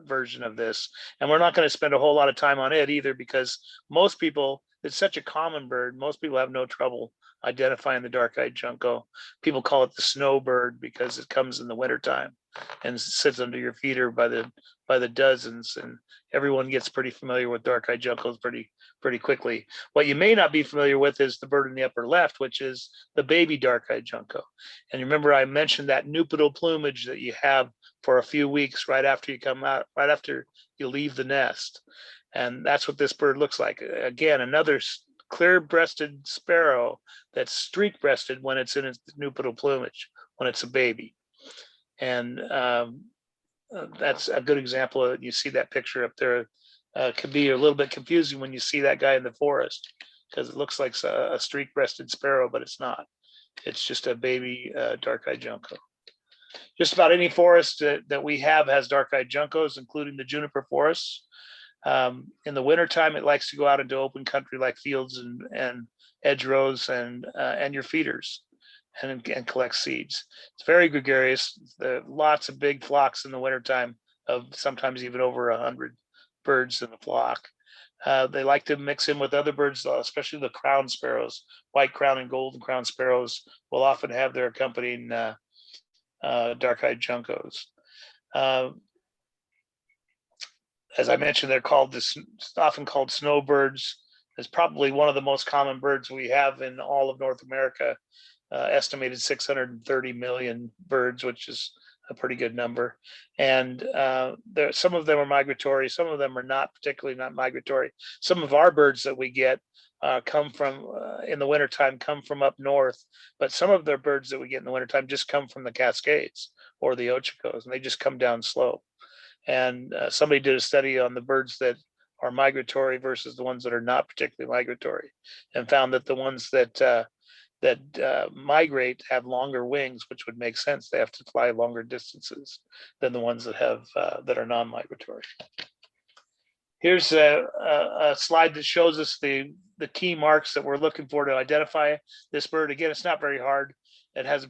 version of this. And we're not going to spend a whole lot of time on it either, because most people, it's such a common bird. Most people have no trouble identifying the dark-eyed junco. People call it the snowbird because it comes in the wintertime and sits under your feeder by the dozens, and everyone gets pretty familiar with dark-eyed juncos pretty quickly. What you may not be familiar with is the bird in the upper left, which is the baby dark-eyed junco. And remember, I mentioned that nuptial plumage that you have for a few weeks right after you come out, right after you leave the nest. And that's what this bird looks like. Again, another clear-breasted sparrow that's streak-breasted when it's in its nuptial plumage, when it's a baby. And that's a good example of it. You see that picture up there. Can be a little bit confusing when you see that guy in the forest, because it looks like a streak-breasted sparrow, but it's not. It's just a baby dark-eyed junco. Just about any forest that we have has dark-eyed juncos, including the juniper forests. In the wintertime, it likes to go out into open country like fields and hedgerows and your feeders and collect seeds. It's very gregarious. There are lots of big flocks in the wintertime of sometimes even over 100 birds in a flock. They like to mix in with other birds, especially the crown sparrows. White crown and golden crown sparrows will often have their accompanying dark-eyed juncos. As I mentioned, they're often called snowbirds. It's probably one of the most common birds we have in all of North America. Estimated 630 million birds, which is a pretty good number. And some of them are migratory, some of them are not migratory. Some of our birds that we get come from in the wintertime come from up north, but some of their birds that we get in the wintertime just come from the Cascades or the Ochocos, and they just come down slope. And somebody did a study on the birds that are migratory versus the ones that are not particularly migratory, and found that the ones that migrate have longer wings, which would make sense. They have to fly longer distances than the ones that have that are non-migratory. Here's a slide that shows us the key marks that we're looking for to identify this bird. Again, it's not very hard. It has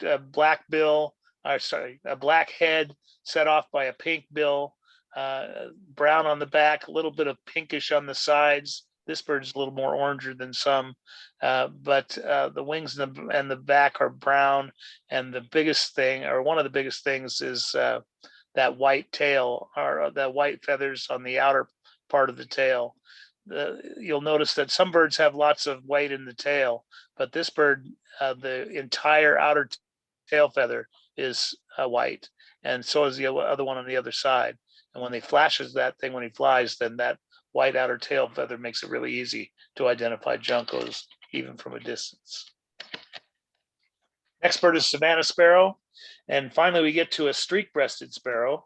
a black bill, a black head set off by a pink bill, brown on the back, a little bit of pinkish on the sides. This bird's a little more oranger than some, but the wings and the back are brown. And the biggest thing, or one of the biggest things, is that white tail, or the white feathers on the outer part of the tail. You'll notice that some birds have lots of white in the tail, but this bird, the entire outer tail feather is white, and so is the other one on the other side. And when he flashes that thing when he flies, then that white outer tail feather makes it really easy to identify juncos even from a distance. Next bird is Savannah sparrow. And finally, we get to a streak-breasted sparrow.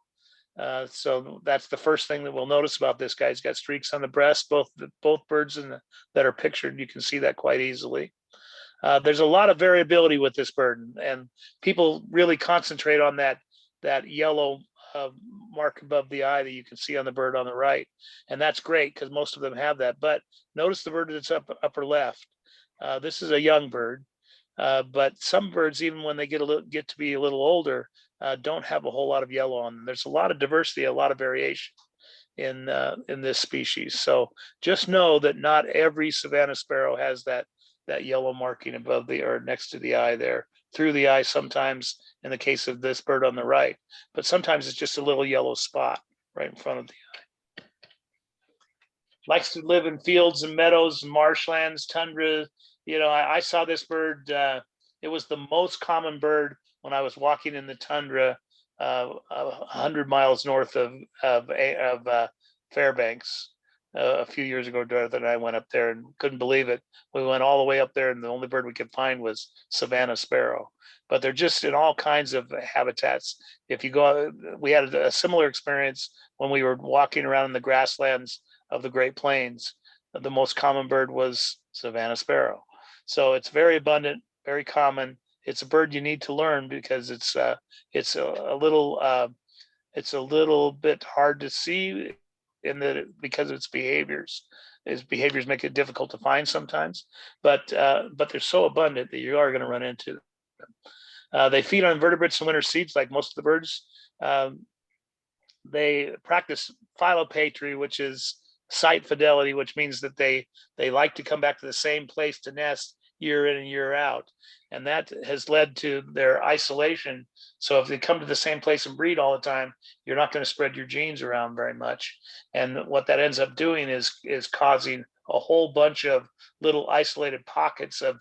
So that's the first thing that we'll notice about this guy. He's got streaks on the breast. Both birds that are pictured, you can see that quite easily. There's a lot of variability with this bird, and people really concentrate on that yellow mark above the eye that you can see on the bird on the right. And that's great because most of them have that. But notice the bird that's upper left. This is a young bird. But some birds, even when they get to be a little older, don't have a whole lot of yellow on them. There's a lot of diversity, a lot of variation in this species. So just know that not every Savannah sparrow has that yellow marking above or next to the eye there, through the eye sometimes in the case of this bird on the right, but sometimes it's just a little yellow spot right in front of the eye. Likes to live in fields and meadows and marshlands, tundra. I saw this bird. It was the most common bird when I was walking in the tundra 100 miles north of Fairbanks a few years ago. Dorothy and I went up there and couldn't believe it. We went all the way up there, and the only bird we could find was Savannah sparrow. But they're just in all kinds of habitats. If you go, we had a similar experience when we were walking around in the grasslands of the Great Plains. The most common bird was Savannah sparrow. So it's very abundant, very common. It's a bird you need to learn because it's a little bit hard to see because of its behaviors. Its behaviors make it difficult to find sometimes, but they're so abundant that you are going to run into them. They feed on invertebrates and winter seeds like most of the birds. they practice philopatry, which is site fidelity, which means that they like to come back to the same place to nest year in and year out. And that has led to their isolation. So if they come to the same place and breed all the time, you're not going to spread your genes around very much. And what that ends up doing is causing a whole bunch of little isolated pockets of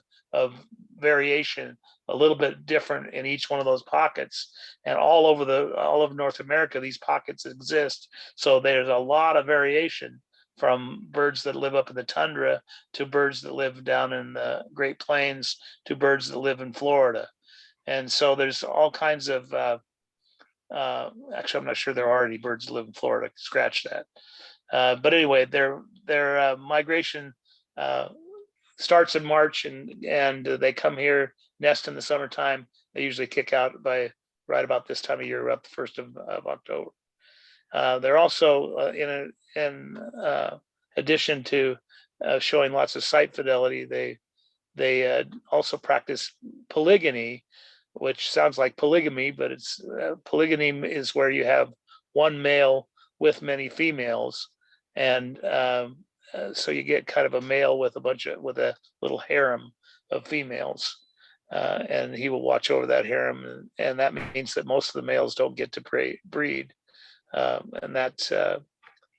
variation, a little bit different in each one of those pockets. And all over North America, these pockets exist. So there's a lot of variation from birds that live up in the tundra to birds that live down in the Great Plains to birds that live in Florida. And so there's all kinds of, actually, I'm not sure there are any birds that live in Florida, scratch that. But anyway, their migration starts in March and they come here, nest in the summertime. They usually kick out by right about this time of year, about the 1st of October. They're also in addition to showing lots of site fidelity, they also practice polygamy, which sounds like polygamy, but it's polygamy is where you have one male with many females, and so you get kind of a male with a little harem of females. And he will watch over that harem, and that means that most of the males don't get to breed. And that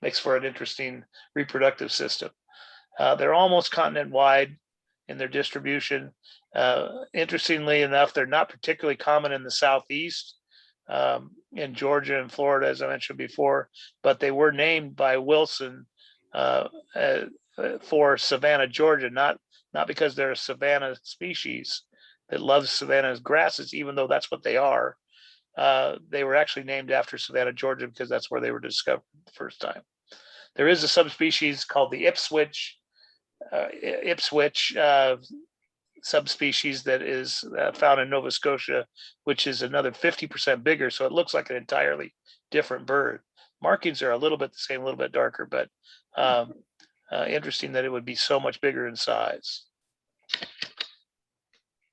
makes for an interesting reproductive system. They're almost continent wide in their distribution. Interestingly enough, they're not particularly common in the Southeast, in Georgia and Florida, as I mentioned before, but they were named by Wilson for Savannah, Georgia, not because they're a savanna species that loves savanna grasses, even though that's what they are. They were actually named after Savannah, Georgia, because that's where they were discovered the first time. There is a subspecies called the Ipswich subspecies that is found in Nova Scotia, which is another 50% bigger. So it looks like an entirely different bird. Markings are a little bit the same, a little bit darker, but interesting that it would be so much bigger in size.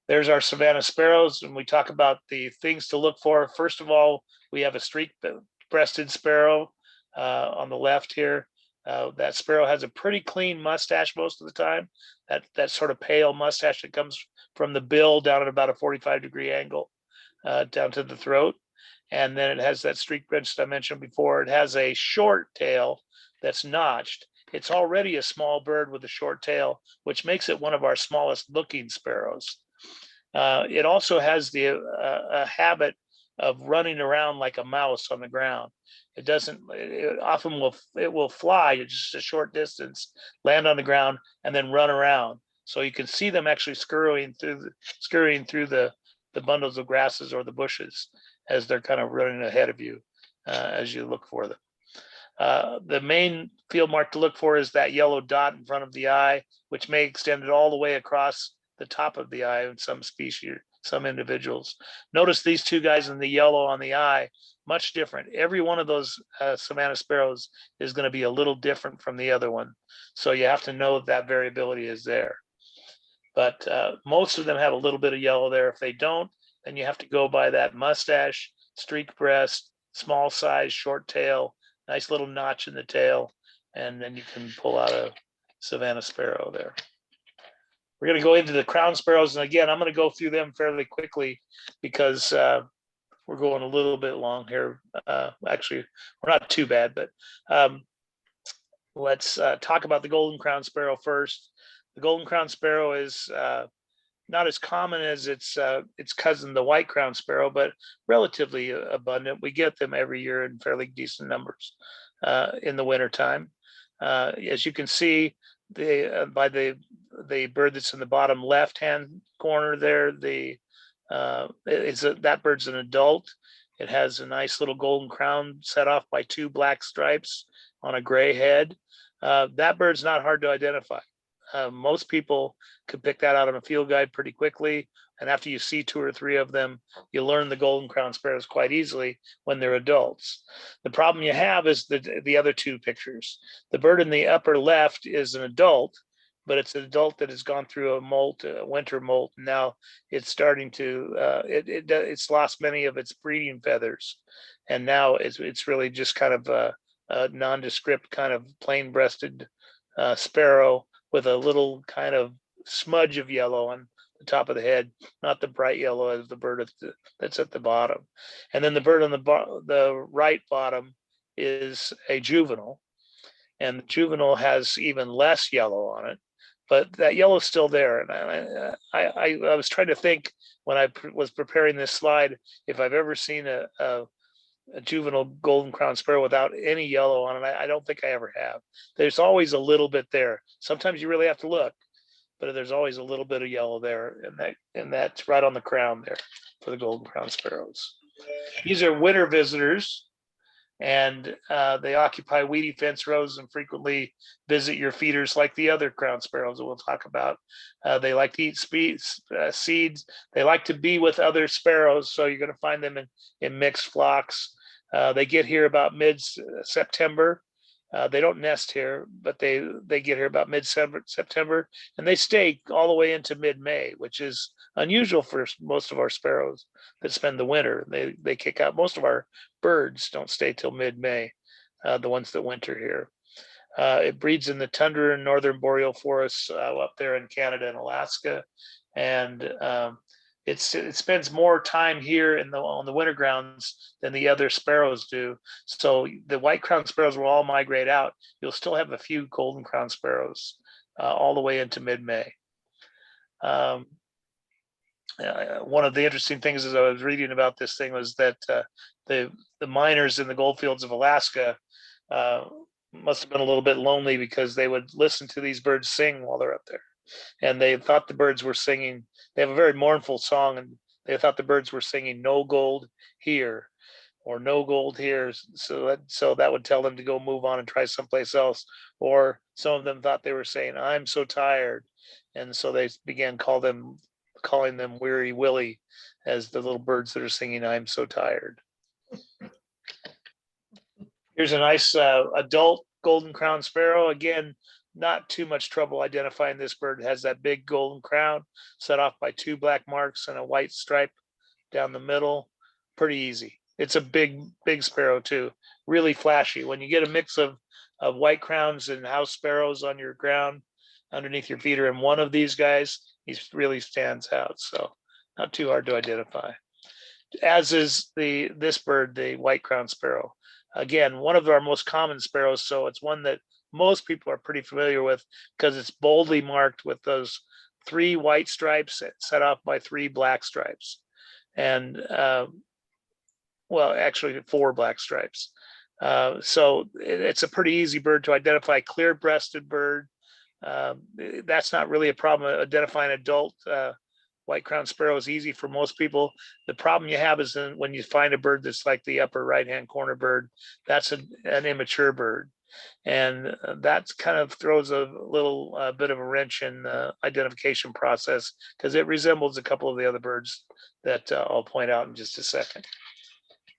There's our Savannah sparrows, and we talk about the things to look for. First of all, we have a streak-breasted sparrow on the left here. That sparrow has a pretty clean mustache most of the time. That sort of pale mustache that comes from the bill down at about a 45-degree angle down to the throat. And then it has that streak-breasted I mentioned before. It has a short tail that's notched. It's already a small bird with a short tail, which makes it one of our smallest looking sparrows. It also has a habit of running around like a mouse on the ground. It often will fly just a short distance, land on the ground, and then run around. So you can see them actually scurrying through the bundles of grasses or the bushes as they're kind of running ahead of you as you look for them. The main field mark to look for is that yellow dot in front of the eye, which may extend it all the way across the top of the eye in some species, some individuals. Notice these two guys in the yellow on the eye, much different. Every one of those Savannah sparrows is going to be a little different from the other one. So you have to know that variability is there. But most of them have a little bit of yellow there. If they don't, then you have to go by that mustache, streak breast, small size, short tail, nice little notch in the tail, and then you can pull out a Savannah sparrow there. We're going to go into the crown sparrows. And again, I'm going to go through them fairly quickly because we're going a little bit long here. Actually, we're not too bad, but let's talk about the golden crown sparrow first. The golden crown sparrow is not as common as its cousin, the white crown sparrow, but relatively abundant. We get them every year in fairly decent numbers in the wintertime. As you can see, by the bird that's in the bottom left-hand corner there, that bird's an adult. It has a nice little golden crown set off by two black stripes on a gray head. That bird's not hard to identify. Most people could pick that out on a field guide pretty quickly. And after you see two or three of them, you learn the golden crown sparrows quite easily when they're adults. The problem you have is the other two pictures. The bird in the upper left is an adult, but it's an adult that has gone through a winter molt. Now it's starting to, it's lost many of its breeding feathers. And now it's really just kind of a nondescript kind of plain-breasted sparrow with a little kind of smudge of yellow on the top of the head, not the bright yellow as the bird that's at the bottom. And then the bird on the right bottom is a juvenile, and the juvenile has even less yellow on it, but that yellow is still there. And I was trying to think when I was preparing this slide if I've ever seen a juvenile golden crowned sparrow without any yellow on it. I don't think I ever have. There's always a little bit there. Sometimes you really have to look, but there's always a little bit of yellow there, and that's right on the crown there for the golden crowned sparrows. These are winter visitors, and they occupy weedy fence rows and frequently visit your feeders like the other crowned sparrows that we'll talk about. They like to eat seeds. They like to be with other sparrows, so you're going to find them in mixed flocks. They get here about mid-September. They don't nest here, but they get here about mid-September, and they stay all the way into mid-May, which is unusual for most of our sparrows that spend the winter. They kick out. Most of our birds don't stay till mid-May, the ones that winter here. It breeds in the tundra and northern boreal forests up there in Canada and Alaska, and it spends more time here on the winter grounds than the other sparrows do. So the white-crowned sparrows will all migrate out. You'll still have a few golden-crowned sparrows all the way into mid-May. One of the interesting things as I was reading about this thing was that the miners in the gold fields of Alaska must have been a little bit lonely because they would listen to these birds sing while they're up there. And they thought the birds were singing. They have a very mournful song, and they thought the birds were singing "No gold here" or "No gold here." So that would tell them to go move on and try someplace else. Or some of them thought they were saying "I'm so tired," and so they began calling them Weary Willie, as the little birds that are singing "I'm so tired." Here's a nice adult golden crowned sparrow. Again, not too much trouble identifying this bird. It has that big golden crown set off by two black marks and a white stripe down the middle. Pretty easy. It's a big sparrow too. Really flashy. When you get a mix of white crowns and house sparrows on your ground underneath your feeder, and one of these guys, he really stands out. So not too hard to identify. As is this bird, the white-crowned sparrow. Again, one of our most common sparrows, so it's one that most people are pretty familiar with because it's boldly marked with those 3 white stripes set off by 3 black stripes. And well, actually 4 black stripes. So it's a pretty easy bird to identify. Clear-breasted bird. That's not really a problem. Identifying adult white-crowned sparrow is easy for most people. The problem you have is when you find a bird that's like the upper right-hand corner bird, that's an immature bird. And that kind of throws a little bit of a wrench in the identification process because it resembles a couple of the other birds that I'll point out in just a second.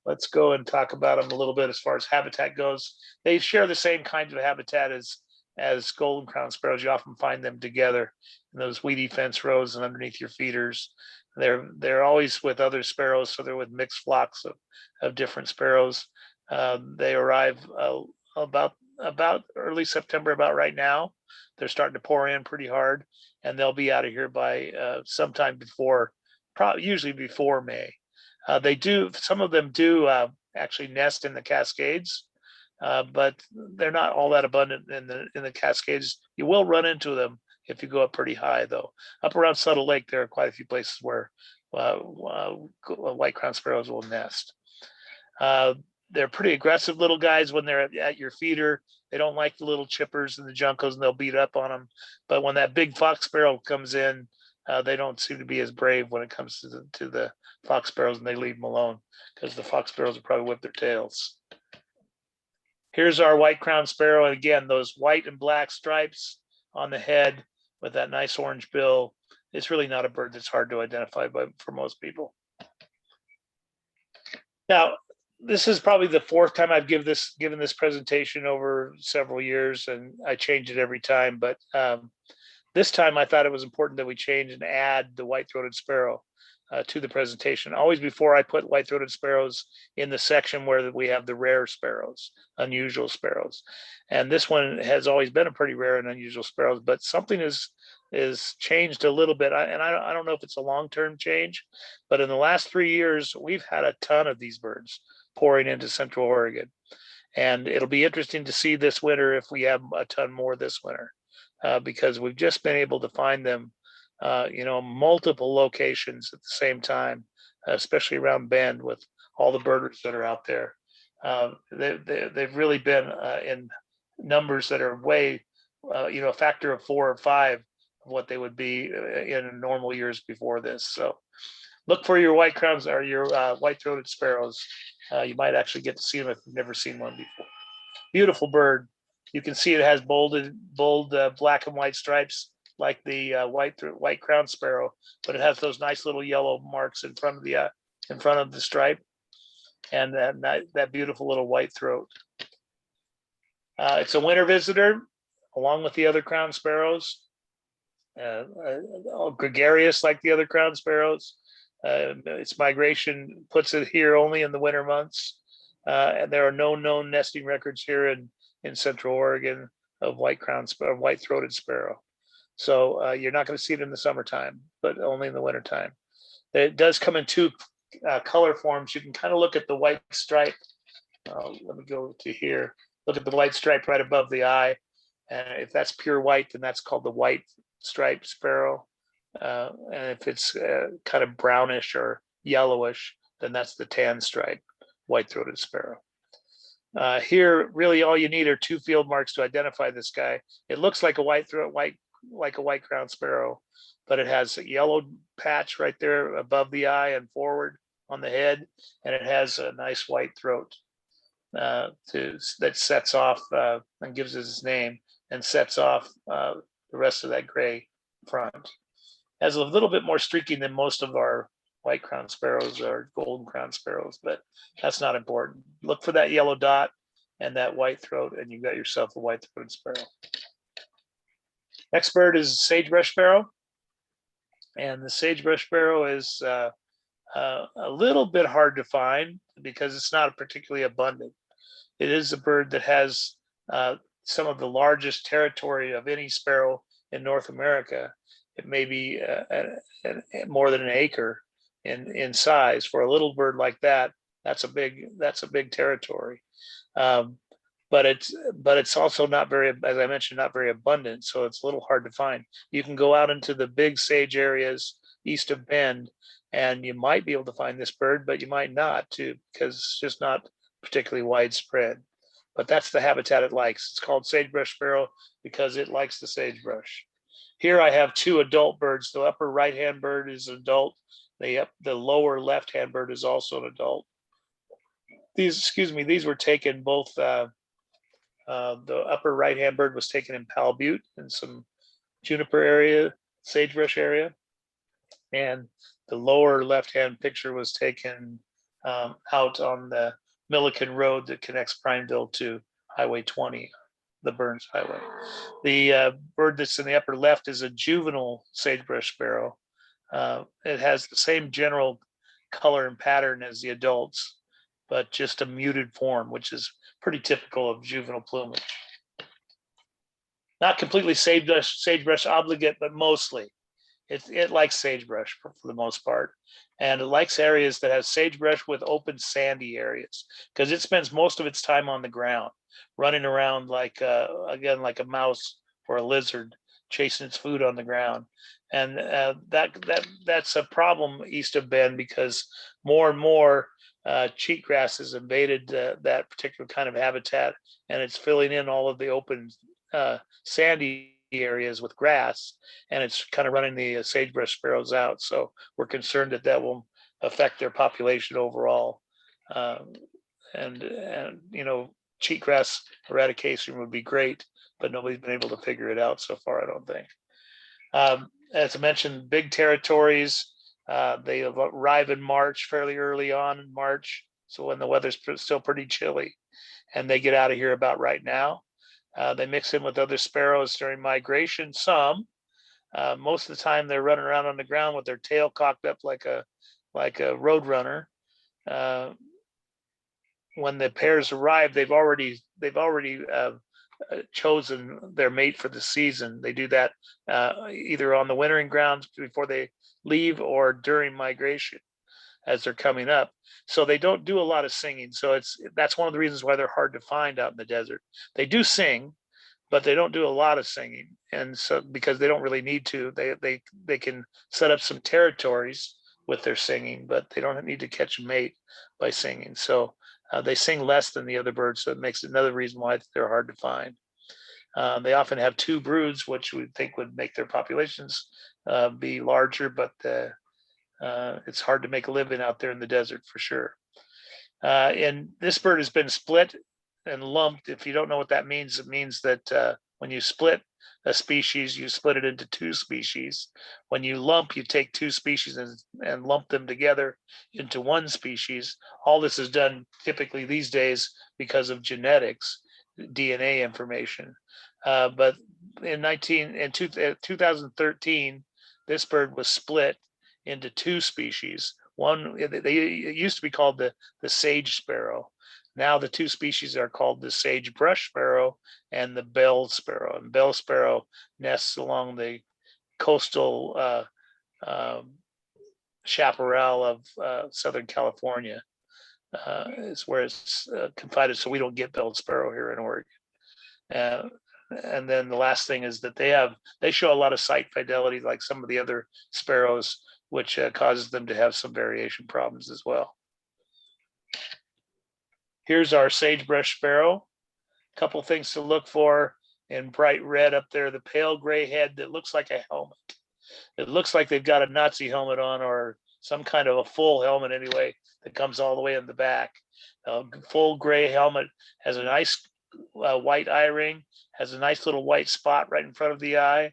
Let's go and talk about them a little bit as far as habitat goes. They share the same kind of habitat as golden crowned sparrows. You often find them together in those weedy fence rows and underneath your feeders. They're always with other sparrows, so they're with mixed flocks of different sparrows. They arrive about early September, about right now. They're starting to pour in pretty hard, and they'll be out of here by sometime before, usually before May. Some of them do actually nest in the Cascades, but they're not all that abundant in the Cascades. You will run into them if you go up pretty high, though. Up around Subtle Lake, there are quite a few places where white-crowned sparrows will nest. They're pretty aggressive little guys when they're at your feeder. They don't like the little chippers and the juncos, and they'll beat up on them. But when that big fox sparrow comes in, they don't seem to be as brave when it comes to the fox sparrows, and they leave them alone because the fox sparrows will probably whip their tails. Here's our white-crowned sparrow. And again, those white and black stripes on the head with that nice orange bill. It's really not a bird that's hard to identify for most people. Now, this is probably the 4th time I've given this presentation over several years, and I change it every time. But This time I thought it was important that we change and add the white-throated sparrow to the presentation. Always before I put white-throated sparrows in the section where we have the rare sparrows, unusual sparrows. And this one has always been a pretty rare and unusual sparrows, but something is changed a little bit. I don't know if it's a long-term change, but in the last 3 years, we've had a ton of these birds pouring into Central Oregon. And it'll be interesting to see this winter if we have a ton more this winter, because we've just been able to find them, multiple locations at the same time, especially around Bend with all the birders that are out there. They've really been in numbers that are way, a factor of 4 or 5 of what they would be in normal years before this. So look for your white crowns or your white-throated sparrows. You might actually get to see them if you've never seen one before. Beautiful bird. You can see it has bold black and white stripes like the white crown sparrow, but it has those nice little yellow marks in front of the stripe, and that beautiful little white throat. It's a winter visitor, along with the other crown sparrows. All gregarious like the other crown sparrows. Its migration puts it here only in the winter months, and there are no known nesting records here in Central Oregon of white-throated sparrow. So you're not going to see it in the summertime, but only in the wintertime. It does come in 2 color forms. You can kind of look at the white stripe. Let me go to here. Look at the white stripe right above the eye, and if that's pure white, then that's called the white striped sparrow. And if it's kind of brownish or yellowish, then that's the tan stripe white-throated sparrow. Here, really all you need are 2 field marks to identify this guy. It looks like a white crown sparrow, but it has a yellow patch right there above the eye and forward on the head, and it has a nice white throat that sets off and gives it its name and sets off the rest of that gray front. Has a little bit more streaking than most of our white crown sparrows or golden crown sparrows, but that's not important. Look for that yellow dot and that white throat, and you've got yourself a white-throated sparrow. Next bird is sagebrush sparrow, and the sagebrush sparrow is a little bit hard to find because it's not particularly abundant. It is a bird that has some of the largest territory of any sparrow in North America. It may be more than an acre in size. For a little bird like that, that's a big territory. But it's also not very, as I mentioned, not very abundant. So it's a little hard to find. You can go out into the big sage areas east of Bend, and you might be able to find this bird, but you might not too, because it's just not particularly widespread. But that's the habitat it likes. It's called sagebrush sparrow because it likes the sagebrush. Here I have 2 adult birds. The upper right-hand bird is an adult. The lower left-hand bird is also an adult. These were taken both. The upper right-hand bird was taken in Powell Butte in some juniper area, sagebrush area, and the lower left-hand picture was taken out on the Milliken Road that connects Prineville to Highway 20. The Burns Highway. The bird that's in the upper left is a juvenile sagebrush sparrow. It has the same general color and pattern as the adults, but just a muted form, which is pretty typical of juvenile plumage. Not completely sagebrush obligate, but mostly. It likes sagebrush for the most part. And it likes areas that have sagebrush with open sandy areas because it spends most of its time on the ground, running around like a mouse or a lizard, chasing its food on the ground. And that's a problem east of Bend because more and more cheatgrass has invaded that particular kind of habitat, and it's filling in all of the open sandy areas with grass, and it's kind of running the sagebrush sparrows out. So we're concerned that will affect their population overall. And cheatgrass eradication would be great, but nobody's been able to figure it out so far, I don't think. As I mentioned, big territories. They arrive in March, fairly early on in March, so when the weather's still pretty chilly, and they get out of here about right now. They mix in with other sparrows during migration, some, Most of the time they're running around on the ground with their tail cocked up like a road runner. When the pairs arrive, they've already chosen their mate for the season. They do that either on the wintering grounds before they leave or during migration as they're coming up. So they don't do a lot of singing. So that's one of the reasons why they're hard to find out in the desert. They do sing, but they don't do a lot of singing. And so because they don't really need to, they can set up some territories with their singing, but they don't need to catch a mate by singing. So they sing less than the other birds. So it makes another reason why they're hard to find. They often have two broods, which we think would make their populations be larger, but it's hard to make a living out there in the desert for sure. And this bird has been split and lumped. If you don't know what that means, it means that when you split a species, you split it into two species. When you lump, you take two species and lump them together into one species. All this is done typically these days because of genetics, DNA information. But in 2013, this bird was split into two species. One, it used to be called the sage sparrow. Now the two species are called the sagebrush sparrow and the bell sparrow. And bell sparrow nests along the coastal chaparral of Southern California. Is where it's confided, so we don't get bell sparrow here in Oregon. And then the last thing is that they show a lot of sight fidelity like some of the other sparrows, which causes them to have some variation problems as well. Here's our sagebrush sparrow. A couple things to look for in bright red up there, the pale gray head that looks like a helmet. It looks like they've got a Nazi helmet on or some kind of a full helmet anyway that comes all the way in the back. Full gray helmet has a nice white eye ring, has a nice little white spot right in front of the eye.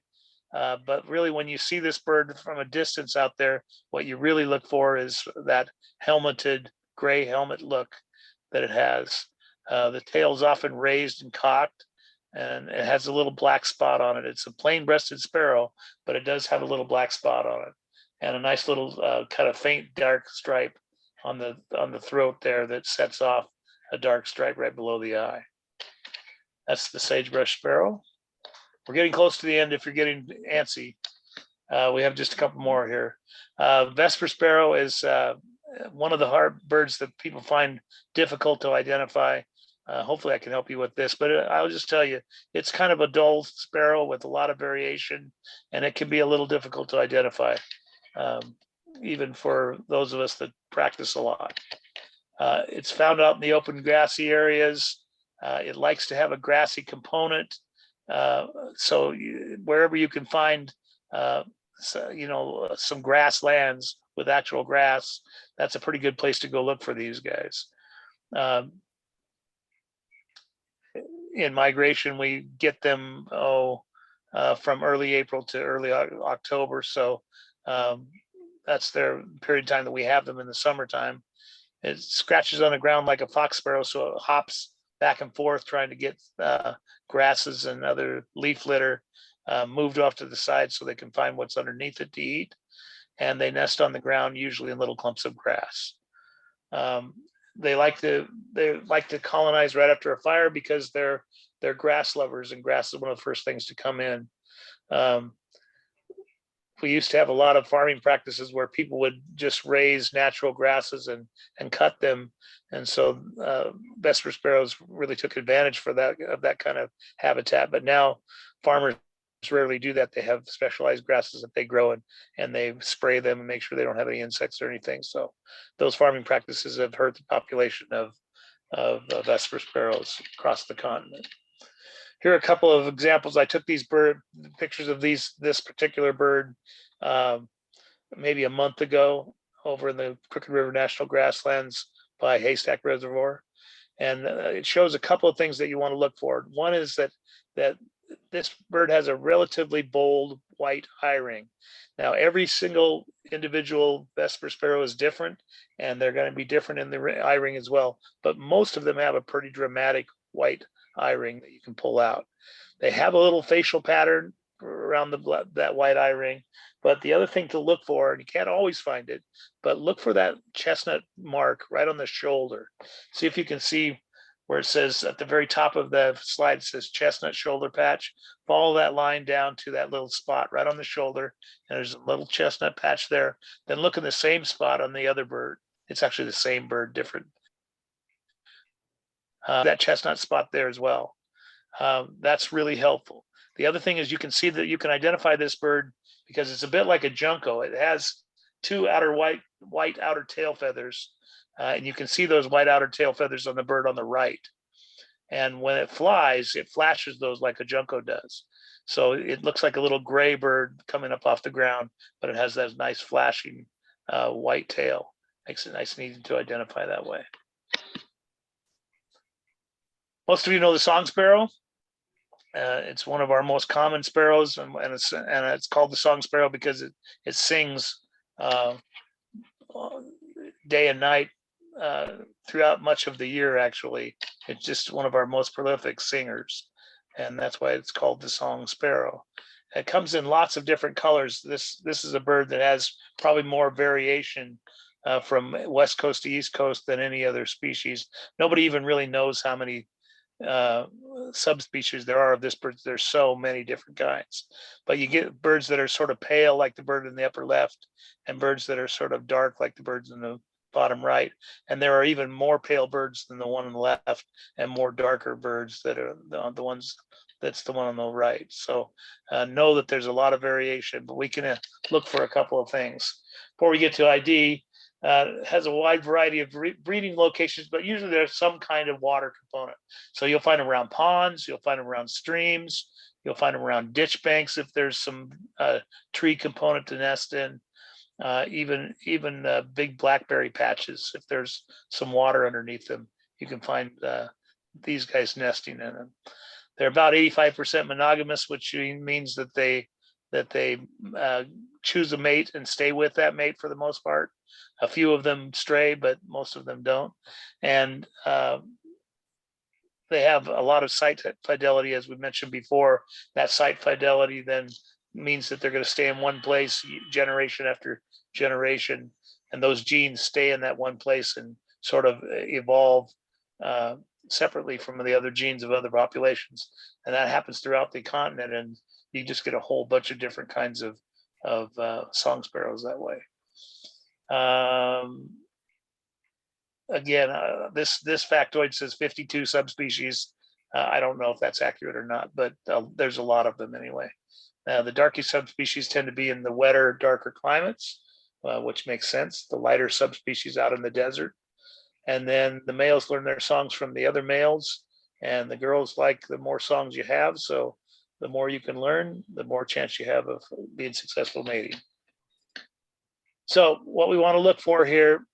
But really, when you see this bird from a distance out there, what you really look for is that helmeted gray helmet look that it has. The tail is often raised and cocked, and it has a little black spot on it. It's a plain-breasted sparrow, but it does have a little black spot on it, and a nice little kind of faint dark stripe on the throat there that sets off a dark stripe right below the eye. That's the sagebrush sparrow. We're getting close to the end if you're getting antsy. We have just a couple more here. Vesper sparrow is one of the hard birds that people find difficult to identify. Hopefully I can help you with this, but I'll just tell you, it's kind of a dull sparrow with a lot of variation, and it can be a little difficult to identify, even for those of us that practice a lot. It's found out in the open grassy areas. It likes to have a grassy component. So wherever you can find, some grasslands with actual grass, that's a pretty good place to go look for these guys. In migration, we get them from early April to early October. So that's their period of time that we have them in the summertime. It scratches on the ground like a fox sparrow, so it hops back and forth trying to get grasses and other leaf litter moved off to the side so they can find what's underneath it to eat. And they nest on the ground, usually in little clumps of grass. They like to colonize right after a fire because they're grass lovers, and grass is one of the first things to come in. We used to have a lot of farming practices where people would just raise natural grasses and cut them. And so Vesper sparrows really took advantage of that kind of habitat. But now farmers rarely do that. They have specialized grasses that they grow and they spray them and make sure they don't have any insects or anything. So those farming practices have hurt the population of Vesper sparrows across the continent. Here are a couple of examples. I took these pictures of this particular bird maybe a month ago over in the Crooked River National Grasslands by Haystack Reservoir. And it shows a couple of things that you want to look for. One is that this bird has a relatively bold white eye ring. Now, every single individual Vesper sparrow is different, and they're going to be different in the eye ring as well. But most of them have a pretty dramatic white eye ring that you can pull out. They have a little facial pattern around that white eye ring. But the other thing to look for, and you can't always find it, but look for that chestnut mark right on the shoulder. See if you can see where it says at the very top of the slide, it says chestnut shoulder patch. Follow that line down to that little spot right on the shoulder, and there's a little chestnut patch there. Then look in the same spot on the other bird. It's actually the same bird, different. That chestnut spot there as well. That's really helpful. The other thing is you can see that you can identify this bird because it's a bit like a junco. It has two white outer tail feathers, and you can see those white outer tail feathers on the bird on the right. And when it flies, it flashes those like a junco does. So it looks like a little gray bird coming up off the ground, but it has that nice flashing white tail. Makes it nice and easy to identify that way. Most of you know the song sparrow. It's one of our most common sparrows, and it's called the song sparrow because it sings day and night throughout much of the year. Actually, it's just one of our most prolific singers, and that's why it's called the song sparrow. It comes in lots of different colors. This is a bird that has probably more variation from west coast to east coast than any other species. Nobody even really knows how many subspecies there are of this bird. There's so many different kinds, but you get birds that are sort of pale like the bird in the upper left, and birds that are sort of dark like the birds in the bottom right, and there are even more pale birds than the one on the left, and more darker birds that are the ones that's the one on the right. So know that there's a lot of variation, but we can look for a couple of things before we get to ID. Has a wide variety of breeding locations, but usually there's some kind of water component. So you'll find them around ponds, you'll find them around streams, you'll find them around ditch banks if there's some tree component to nest in, even big blackberry patches. If there's some water underneath them, you can find these guys nesting in them. They're about 85% monogamous, which means that they choose a mate and stay with that mate for the most part. A few of them stray, but most of them don't. And they have a lot of site fidelity, as we mentioned before. That site fidelity then means that they're going to stay in one place generation after generation, and those genes stay in that one place and sort of evolve separately from the other genes of other populations. And that happens throughout the continent, and you just get a whole bunch of different kinds of song sparrows that way. Again, this factoid says 52 subspecies. I don't know if that's accurate or not, but there's a lot of them anyway. The darkish subspecies tend to be in the wetter, darker climates, which makes sense. The lighter subspecies out in the desert. And then the males learn their songs from the other males, and the girls like the more songs you have. So the more you can learn, the more chance you have of being successful mating. So what we want to look for here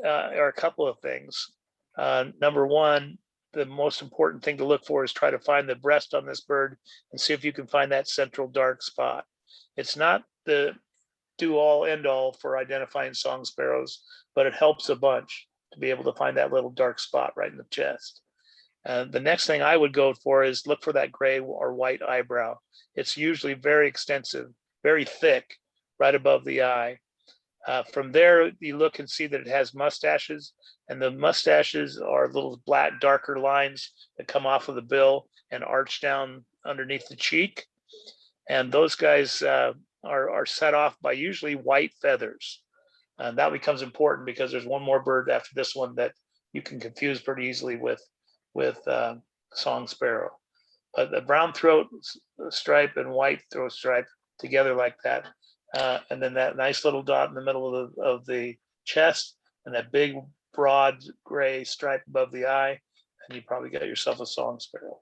are a couple of things. Number one, the most important thing to look for is try to find the breast on this bird and see if you can find that central dark spot. It's not the do-all, end-all for identifying song sparrows, but it helps a bunch to be able to find that little dark spot right in the chest. The next thing I would go for is look for that gray or white eyebrow. It's usually very extensive, very thick, right above the eye. From there, you look and see that it has mustaches, and the mustaches are little black, darker lines that come off of the bill and arch down underneath the cheek. And those guys are set off by usually white feathers. And that becomes important because there's one more bird after this one that you can confuse pretty easily with song sparrow. But the brown throat stripe and white throat stripe together like that. And then that nice little dot in the middle of the chest, and that big broad gray stripe above the eye, and you probably got yourself a song sparrow.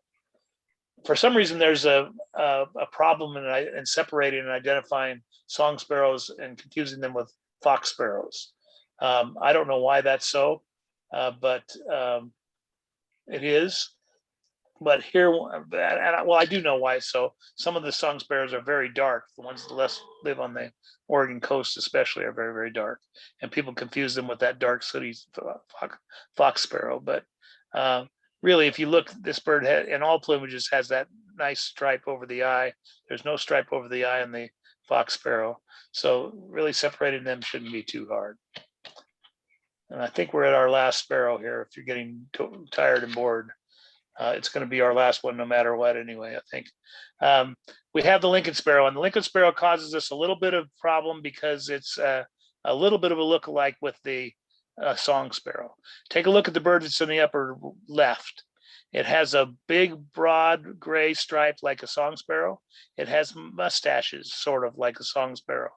For some reason, there's a problem in separating and identifying song sparrows and confusing them with fox sparrows. I don't know why that's so, but it is. But here, well, I do know why. So some of the song sparrows are very dark. The ones that live on the Oregon coast especially are very, very dark. And people confuse them with that dark sooty fox sparrow. But really, if you look, this bird in all plumages has that nice stripe over the eye. There's no stripe over the eye on the fox sparrow. So really separating them shouldn't be too hard. And I think we're at our last sparrow here. If you're getting tired and bored, it's going to be our last one no matter what anyway, I think. We have the Lincoln sparrow, and the Lincoln sparrow causes us a little bit of problem because it's a little bit of a look-alike with the song sparrow. Take a look at the bird that's in the upper left. It has a big, broad gray stripe like a song sparrow. It has mustaches, sort of like a song sparrow.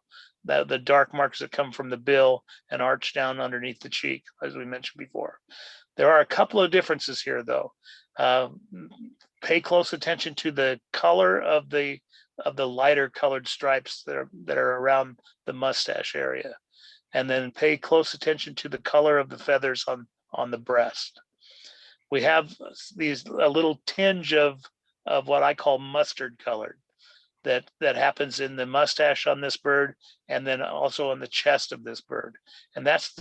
The dark marks that come from the bill and arch down underneath the cheek, as we mentioned before. There are a couple of differences here, though. Pay close attention to the color of the lighter colored stripes that are around the mustache area, and then pay close attention to the color of the feathers on the breast. We have a little tinge of what I call mustard colored that happens in the mustache on this bird, and then also on the chest of this bird, and that's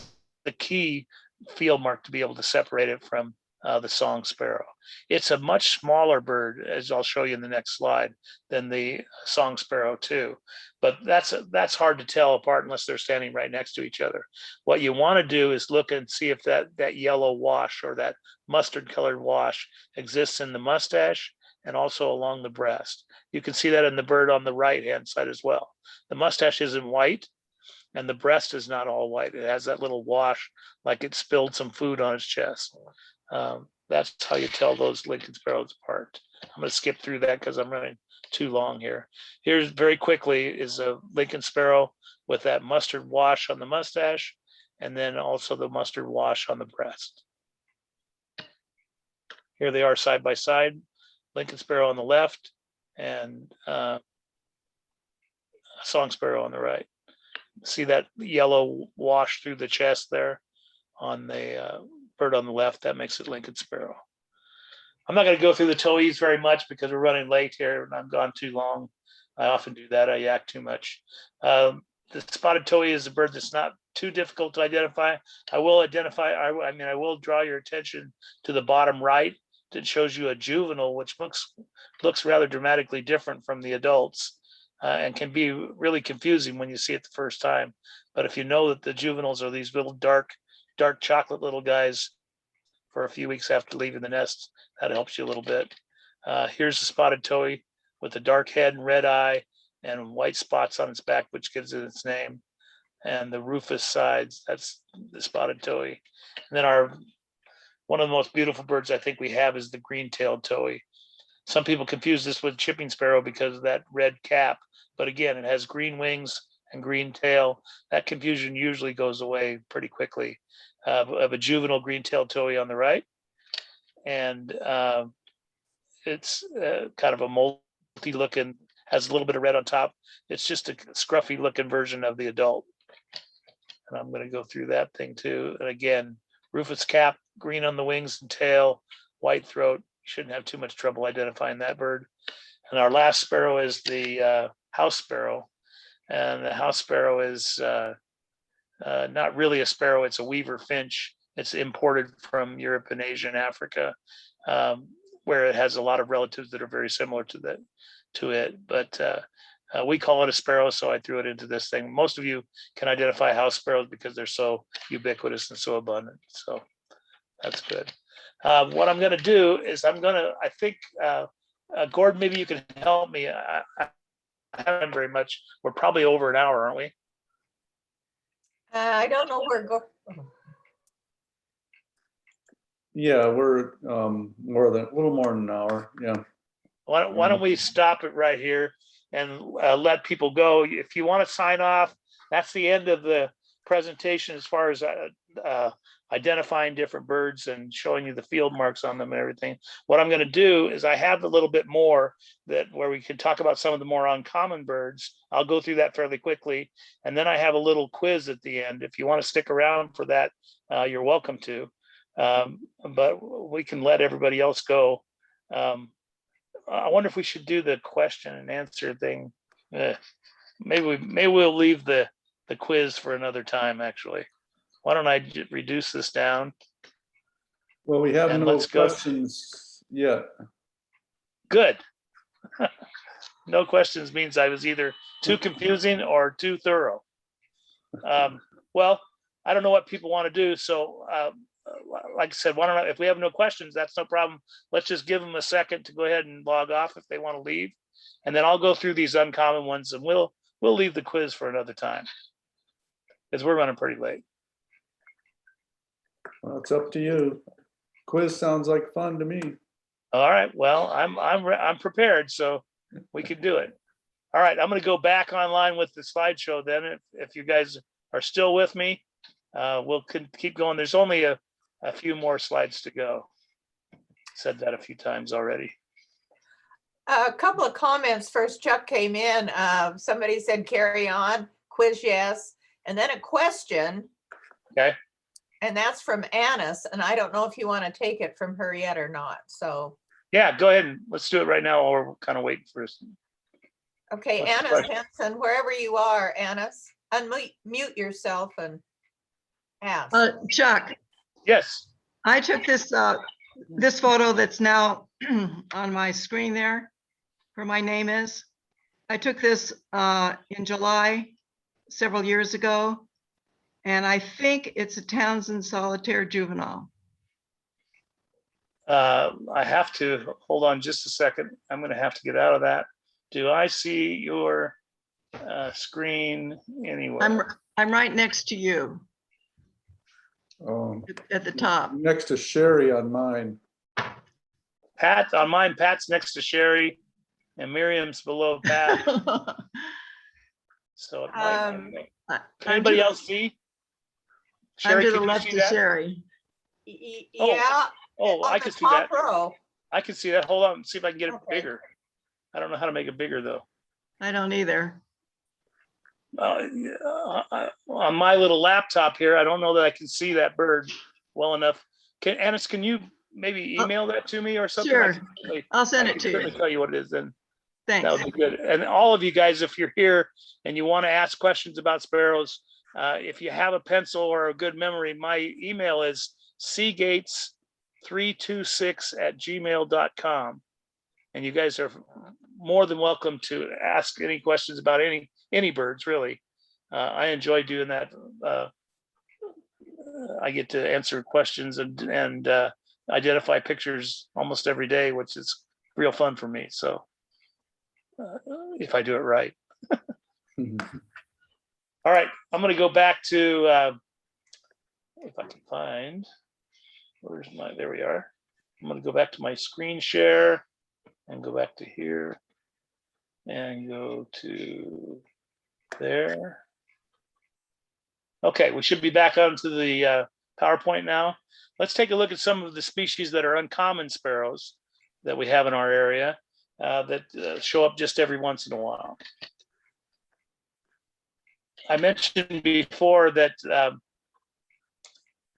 the key field mark to be able to separate it from the song sparrow. It's a much smaller bird, as I'll show you in the next slide, than the song sparrow too. But that's hard to tell apart unless they're standing right next to each other. What you want to do is look and see if that yellow wash or that mustard colored wash exists in the mustache and also along the breast. You can see that in the bird on the right hand side as well. The mustache isn't white, and the breast is not all white. It has that little wash like it spilled some food on its chest. That's how you tell those Lincoln sparrows apart. I'm going to skip through that because I'm running too long here. Here's very quickly is a Lincoln sparrow with that mustard wash on the mustache, and then also the mustard wash on the breast. Here they are side by side, Lincoln sparrow on the left and song sparrow on the right. See that yellow wash through the chest there on the bird on the left? That makes it Lincoln sparrow. I'm not going to go through the towhees very much because we're running late here and I've gone too long. I often do that. I yak too much. The spotted towhee is a bird that's not too difficult to identify. I will draw your attention to the bottom right. That shows you a juvenile, which looks rather dramatically different from the adults. And can be really confusing when you see it the first time. But if you know that the juveniles are these little dark chocolate little guys for a few weeks after leaving the nest, that helps you a little bit. Here's the spotted towhee with a dark head and red eye and white spots on its back, which gives it its name. And the rufous sides, that's the spotted towhee. And then one of the most beautiful birds I think we have is the green-tailed towhee. Some people confuse this with chipping sparrow because of that red cap. But again, it has green wings and green tail. That confusion usually goes away pretty quickly. Of a juvenile green-tailed towhee on the right. And it's kind of a multi-looking, has a little bit of red on top. It's just a scruffy-looking version of the adult. And I'm going to go through that thing too. And again, rufous cap, green on the wings and tail, white throat. You shouldn't have too much trouble identifying that bird. And our last sparrow is the house sparrow. And the house sparrow is not really a sparrow, it's a weaver finch. It's imported from Europe and Asia and Africa, where it has a lot of relatives that are very similar to it. But we call it a sparrow, so I threw it into this thing. Most of you can identify house sparrows because they're so ubiquitous and so abundant. So that's good. What I'm going to do is I think, Gordon, maybe you can help me. I haven't very much. We're probably over an hour, aren't we? I don't know where Yeah, we're a little more than an hour. Yeah. Why don't we stop it right here and let people go? If you want to sign off, that's the end of the presentation as far as identifying different birds and showing you the field marks on them and everything. What I'm going to do is I have a little bit more where we can talk about some of the more uncommon birds. I'll go through that fairly quickly. And then I have a little quiz at the end. If you want to stick around for that, you're welcome to. But we can let everybody else go. I wonder if we should do the question and answer thing. Maybe we'll leave the quiz for another time, actually. Why don't I reduce this down? Well, we have And no let's go. questions yet. Good. No questions means I was either too confusing or too thorough. Well, I don't know what people want to do. So, like I said, why don't if we have no questions, that's no problem. Let's just give them a second to go ahead and log off if they want to leave. And then I'll go through these uncommon ones and we'll leave the quiz for another time because we're running pretty late. Well, it's up to you. Quiz sounds like fun to me. All right. Well, I'm prepared, so we can do it. All right. I'm going to go back online with the slideshow then. If you guys are still with me, we'll keep going. There's only a few more slides to go. Said that a few times already. A couple of comments. First, Chuck came in. Somebody said carry on, quiz yes, and then a question. Okay. And that's from Annis, and I don't know if you want to take it from her yet or not. So, Yeah, go ahead and let's do it right now, or we're kind of waiting for us. okay, What's the Annis question? Henson, wherever you are, Annis, unmute yourself and ask. Chuck, Yes. I took this this photo that's now on my screen there, where my name is. I took this in July several years ago, and I think it's a Townsend solitaire juvenile. I have to hold on just a second. I'm going to have to get out of that. Do I see your screen anywhere? I'm right next to you Um, at the top. next to Sherry on mine. Pat on mine. Pat's next to Sherry, and Miriam's below Pat. So it might not be. Can anybody else see? I'm Sherry, to the can you left see of that? Sherry. Yeah. Oh, on I the can see that. top row. I can see that. Hold on, see if I can get it Okay. bigger. I don't know how to make it bigger though. I don't either. On my little laptop here, I don't know that I can see that bird well enough. Annis, can you maybe email that to me or something? Sure. I can certainly- I'll send I it can to certainly you. tell you what it is then. That Thanks. would be good. And all of you guys, if you're here and you want to ask questions about sparrows, if you have a pencil or a good memory, my email is cgates326@gmail.com. And you guys are more than welcome to ask any questions about any birds, really. I enjoy doing that. I get to answer questions and identify pictures almost every day, which is real fun for me. So if I do it right. All right, I'm going to go back to, if I can find, there we are. I'm going to go back to my screen share and go back to here and go to there. Okay, we should be back onto the PowerPoint now. Let's take a look at some of the species that are uncommon sparrows that we have in our area that show up just every once in a while. I mentioned before that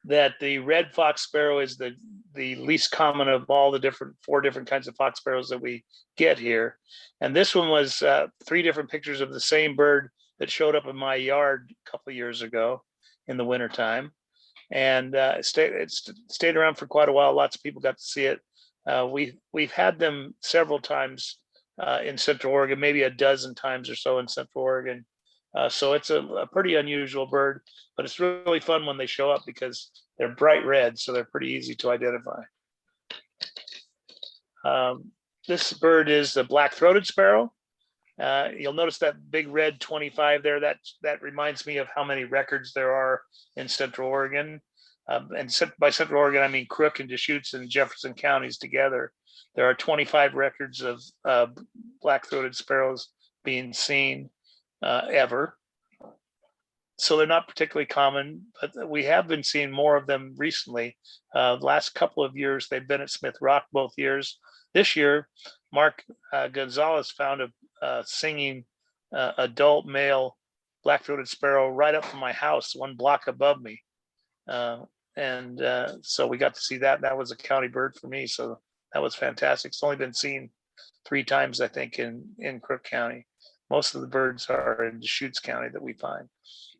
that the red fox sparrow is the least common of all the four different kinds of fox sparrows that we get here. And this one was 3 different pictures of the same bird that showed up in my yard a couple of years ago in the wintertime. And it stayed around for quite a while. Lots of people got to see it. We've had them several times in Central Oregon, maybe a dozen times or so in Central Oregon. So it's a pretty unusual bird, but it's really fun when they show up because they're bright red, so they're pretty easy to identify. This bird is the black-throated sparrow. You'll notice that big red 25 there. That reminds me of how many records there are in Central Oregon. And by Central Oregon, I mean Crook and Deschutes and Jefferson counties together. There are 25 records of black-throated sparrows being seen ever. So they're not particularly common, but we have been seeing more of them recently. The last couple of years, they've been at Smith Rock both years. This year, Mark Gonzalez found a singing adult male black-throated sparrow right up from my house, 1 block above me. So we got to see that. That was a county bird for me. So that was fantastic. It's only been seen 3 times, I think, in Crook County. Most of the birds are in Deschutes County that we find.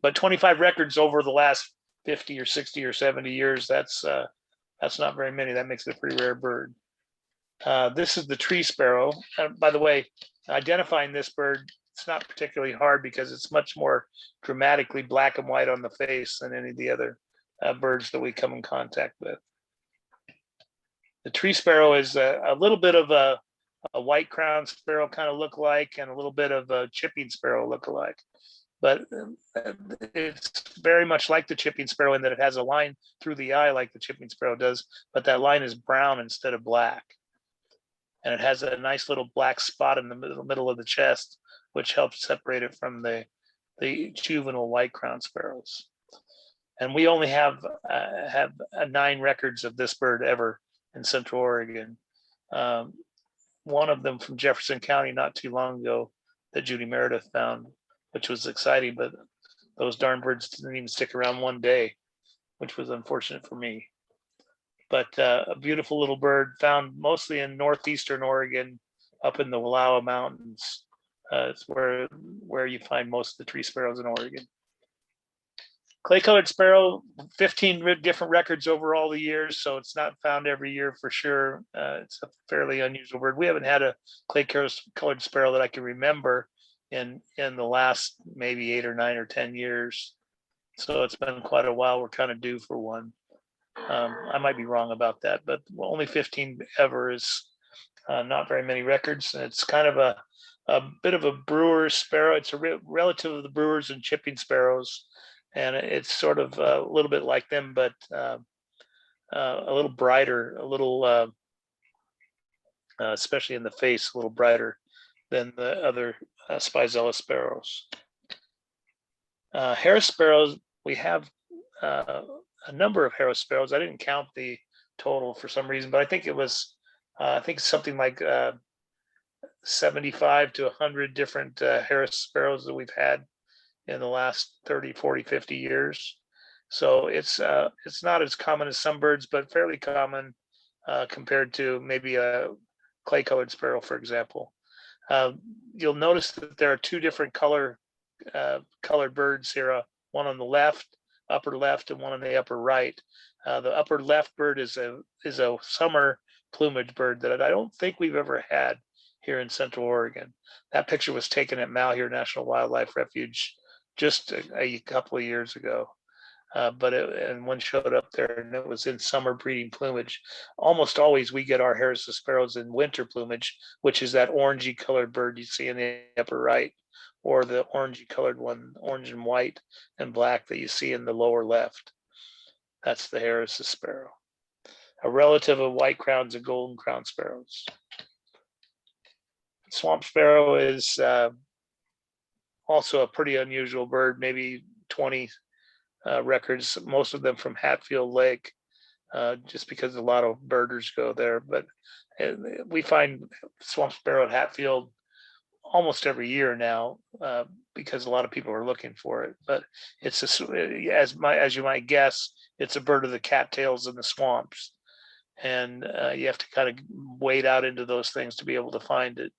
But 25 records over the last 50 or 60 or 70 years, that's not very many. That makes it a pretty rare bird. This is the tree sparrow. By the way, identifying this bird, it's not particularly hard because it's much more dramatically black and white on the face than any of the other birds that we come in contact with. The tree sparrow is a little bit of a white crowned sparrow kind of look like, and a little bit of a chipping sparrow look alike. But it's very much like the chipping sparrow in that it has a line through the eye like the chipping sparrow does, but that line is brown instead of black. And it has a nice little black spot in the middle of the chest, which helps separate it from the juvenile white crowned sparrows. And we only have 9 records of this bird ever in Central Oregon. One of them from Jefferson County not too long ago that Judy Meredith found, which was exciting, but those darn birds didn't even stick around one day, which was unfortunate for me. But a beautiful little bird found mostly in northeastern Oregon, up in the Wallowa Mountains. It's where you find most of the tree sparrows in Oregon. Clay-colored sparrow, 15 different records over all the years, so it's not found every year for sure. It's a fairly unusual bird. We haven't had a clay-colored sparrow that I can remember in the last maybe 8 or 9 or 10 years. So it's been quite a while. We're kind of due for one. I might be wrong about that, but only 15 ever is not very many records. And it's kind of a bit of a brewer sparrow. It's a relative of the brewers and chipping sparrows. And it's sort of a little bit like them, but a little brighter, a little, especially in the face, a little brighter than the other Spizella sparrows. Harris sparrows, we have a number of Harris sparrows. I didn't count the total for some reason, but I think it was, something like 75 to 100 different Harris sparrows that we've had in the last 30, 40, 50 years. So it's not as common as some birds, but fairly common compared to maybe a clay-colored sparrow, for example. You'll notice that there are 2 different colored birds here, one on the left, upper left, and one on the upper right. The upper left bird is a summer plumage bird that I don't think we've ever had here in Central Oregon. That picture was taken at Malheur National Wildlife Refuge just a couple of years ago. And one showed up there, and it was in summer breeding plumage. Almost always we get our Harris sparrows in winter plumage, which is that orangey colored bird you see in the upper right, or the orangey colored one, orange and white and black that you see in the lower left. That's the Harris sparrow, a relative of white crowns and golden crown sparrows. Swamp sparrow is also a pretty unusual bird, maybe 20 records, most of them from Hatfield Lake, just because a lot of birders go there. But we find swamp sparrow at Hatfield almost every year now because a lot of people are looking for it. But it's as you might guess, it's a bird of the cattails in the swamps, and you have to kind of wade out into those things to be able to find it.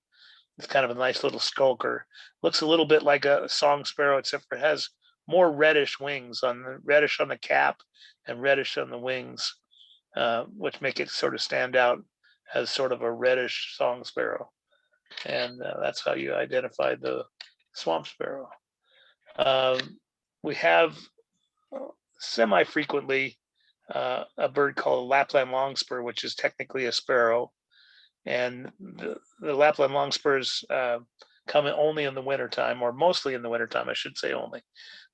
It's kind of a nice little skulker. Looks a little bit like a song sparrow, except for it has more reddish wings, reddish on the cap and reddish on the wings, which make it sort of stand out as sort of a reddish song sparrow. And that's how you identify the swamp sparrow. We have semi-frequently a bird called a Lapland longspur, which is technically a sparrow. And the Lapland longspurs come only in the wintertime, or mostly in the wintertime, I should say only.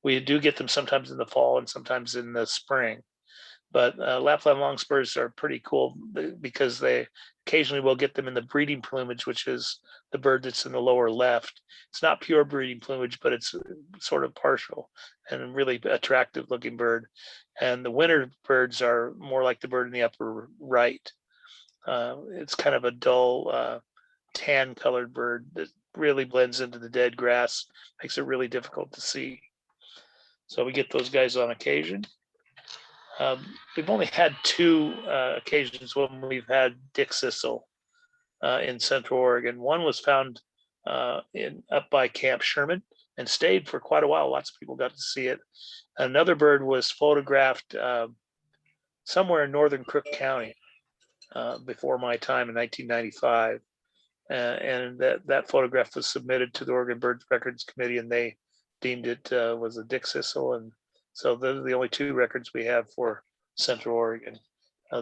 We do get them sometimes in the fall and sometimes in the spring. But Lapland longspurs are pretty cool because they occasionally will get them in the breeding plumage, which is the bird that's in the lower left. It's not pure breeding plumage, but it's sort of partial and a really attractive looking bird. And the winter birds are more like the bird in the upper right. It's kind of a dull tan colored bird that really blends into the dead grass, makes it really difficult to see. So we get those guys on occasion. We've only had 2 occasions when we've had Dick Sissel in Central Oregon. One was found up by Camp Sherman and stayed for quite a while. Lots of people got to see it. Another bird was photographed somewhere in northern Crook County. before my time in 1995. And that photograph was submitted to the Oregon Bird Records Committee, and they deemed it was a dick sisal. And so those are the only 2 records we have for Central Oregon.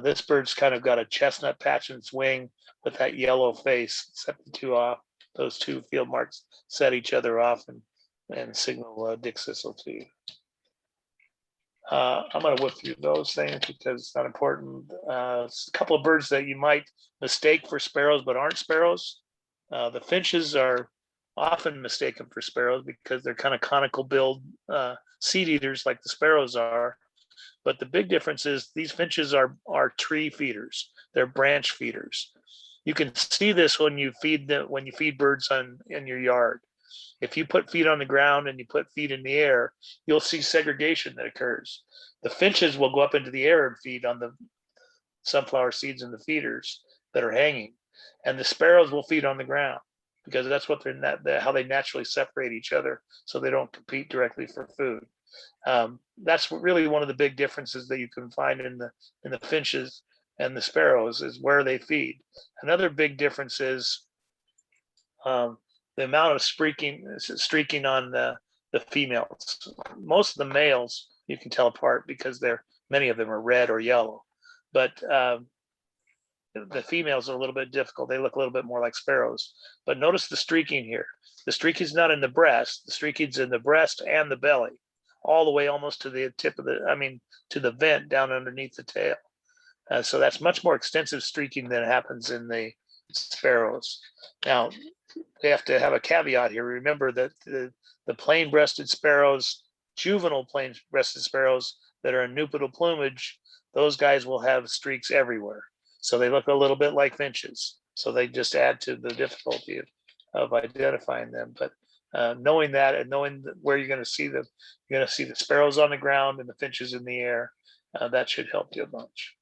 This bird's kind of got a chestnut patch in its wing with that yellow face. Set the 2 off. Those 2 field marks set each other off and signal dick sisal to you. I'm going to whip through those things because it's not important. A couple of birds that you might mistake for sparrows but aren't sparrows. The finches are often mistaken for sparrows because they're kind of conical billed seed eaters like the sparrows are. But the big difference is these finches are tree feeders. They're branch feeders. You can see this when you feed birds in your yard. If you put feet on the ground and you put feet in the air, you'll see segregation that occurs. The finches will go up into the air and feed on the sunflower seeds in the feeders that are hanging, and the sparrows will feed on the ground because that's what how they naturally separate each other, so they don't compete directly for food. That's really one of the big differences that you can find in the finches and the sparrows is where they feed. Another big difference is the amount of streaking on the females. Most of the males you can tell apart because many of them are red or yellow, but the females are a little bit difficult. They look a little bit more like sparrows. But notice the streaking here. The streaking is not in the breast. The streaking is in the breast and the belly, all the way almost to the tip of to the vent down underneath the tail. So that's much more extensive streaking than happens in the sparrows. Now, we have to have a caveat here. Remember that the plain-breasted sparrows, juvenile plain-breasted sparrows that are in nuptial plumage, those guys will have streaks everywhere. So they look a little bit like finches. So they just add to the difficulty of identifying them. But knowing that and knowing where you're going to see them, you're going to see the sparrows on the ground and the finches in the air. That should help you a bunch.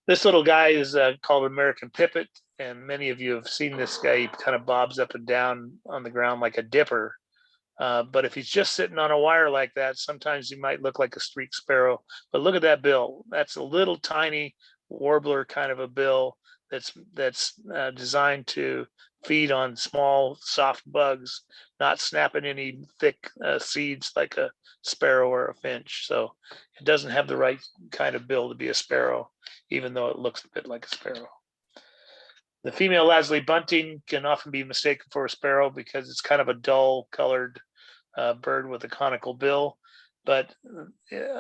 This little guy is called American Pipit, and many of you have seen this guy. He kind of bobs up and down on the ground like a dipper. But if he's just sitting on a wire like that, sometimes he might look like a streaked sparrow. But look at that bill. That's a little tiny warbler kind of a bill that's designed to feed on small, soft bugs, not snapping any thick seeds like a sparrow or a finch. So it doesn't have the right kind of bill to be a sparrow, even though it looks a bit like a sparrow. The female Lasley bunting can often be mistaken for a sparrow because it's kind of a dull colored bird with a conical bill, but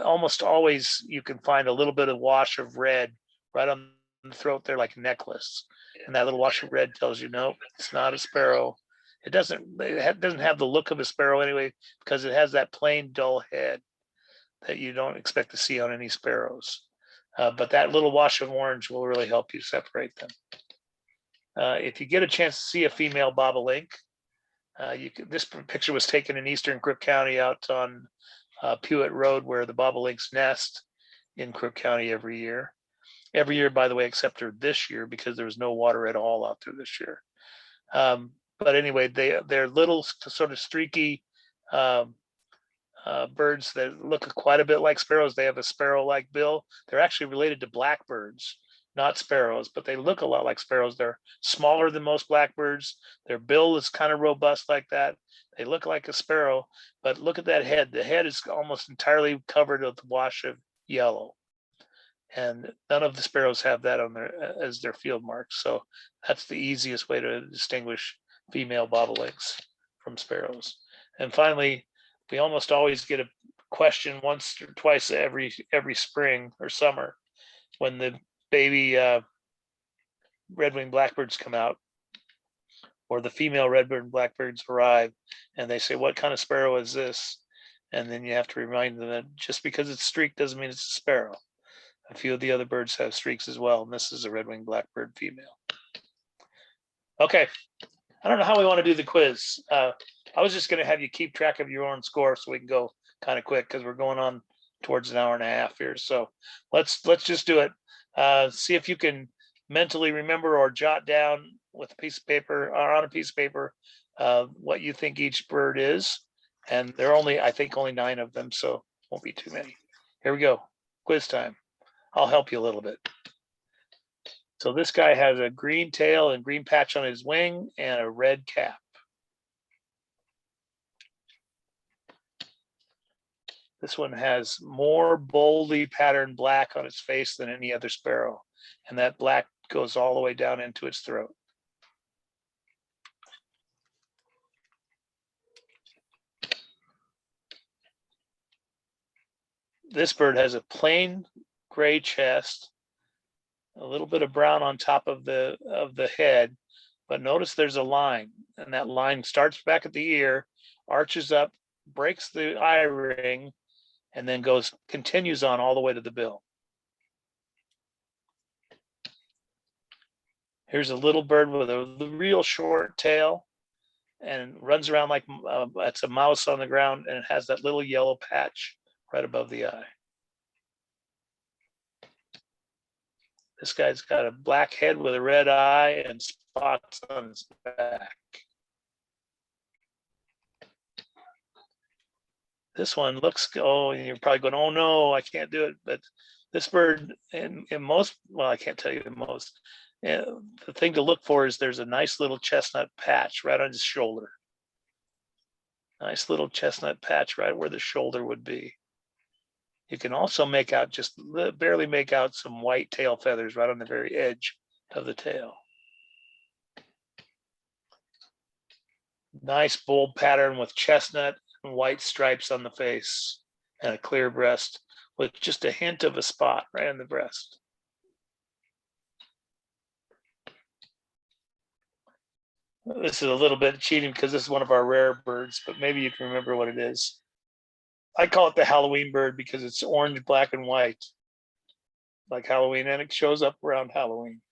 almost always you can find a little bit of wash of red right on the throat there like a necklace. And that little wash of red tells you, no, it's not a sparrow. It doesn't have the look of a sparrow anyway, because it has that plain dull head that you don't expect to see on any sparrows. But that little wash of orange will really help you separate them. If you get a chance to see a female bobolink, this picture was taken in eastern Crook County out on Pewitt Road, where the bobolinks nest in Crook County every year. Every year, by the way, except for this year, because there was no water at all out there this year. But anyway, they're little sort of streaky birds that look quite a bit like sparrows. They have a sparrow-like bill. They're actually related to blackbirds, not sparrows, but they look a lot like sparrows. They're smaller than most blackbirds. Their bill is kind of robust like that. They look like a sparrow, but look at that head. The head is almost entirely covered with a wash of yellow. And none of the sparrows have that on as their field marks. So that's the easiest way to distinguish female bobolinks from sparrows. And finally, we almost always get a question once or twice every spring or summer when the baby red-winged blackbirds come out, or the female red-winged blackbirds arrive, and they say, "What kind of sparrow is this?" And then you have to remind them that just because it's streaked doesn't mean it's a sparrow. A few of the other birds have streaks as well, and this is a red-winged blackbird female. Okay, I don't know how we want to do the quiz. I was just going to have you keep track of your own score so we can go kind of quick because we're going on towards an hour and a half here. So let's just do it. See if you can mentally remember or jot down with a piece of paper or on a piece of paper what you think each bird is. And there are I think only 9 of them, so won't be too many. Here we go. Quiz time. I'll help you a little bit. So this guy has a green tail and green patch on his wing and a red cap. This one has more boldly patterned black on its face than any other sparrow. And that black goes all the way down into its throat. This bird has a plain gray chest, a little bit of brown on top of the head, but notice there's a line, and that line starts back at the ear, arches up, breaks the eye ring, and then continues on all the way to the bill. Here's a little bird with a real short tail and runs around like it's a mouse on the ground, and it has that little yellow patch right above the eye. This guy's got a black head with a red eye and spots on his back. This one looks, oh, you're probably going, oh no, I can't do it. But this bird, in most, well, I can't tell you the most. The thing to look for is there's a nice little chestnut patch right on his shoulder. Nice little chestnut patch right where the shoulder would be. You can also make out, just barely make out, some white tail feathers right on the very edge of the tail. Nice bold pattern with chestnut and white stripes on the face and a clear breast with just a hint of a spot right on the breast. This is a little bit cheating because this is one of our rare birds, but maybe you can remember what it is. I call it the Halloween bird because it's orange, black, and white, like Halloween, and it shows up around Halloween.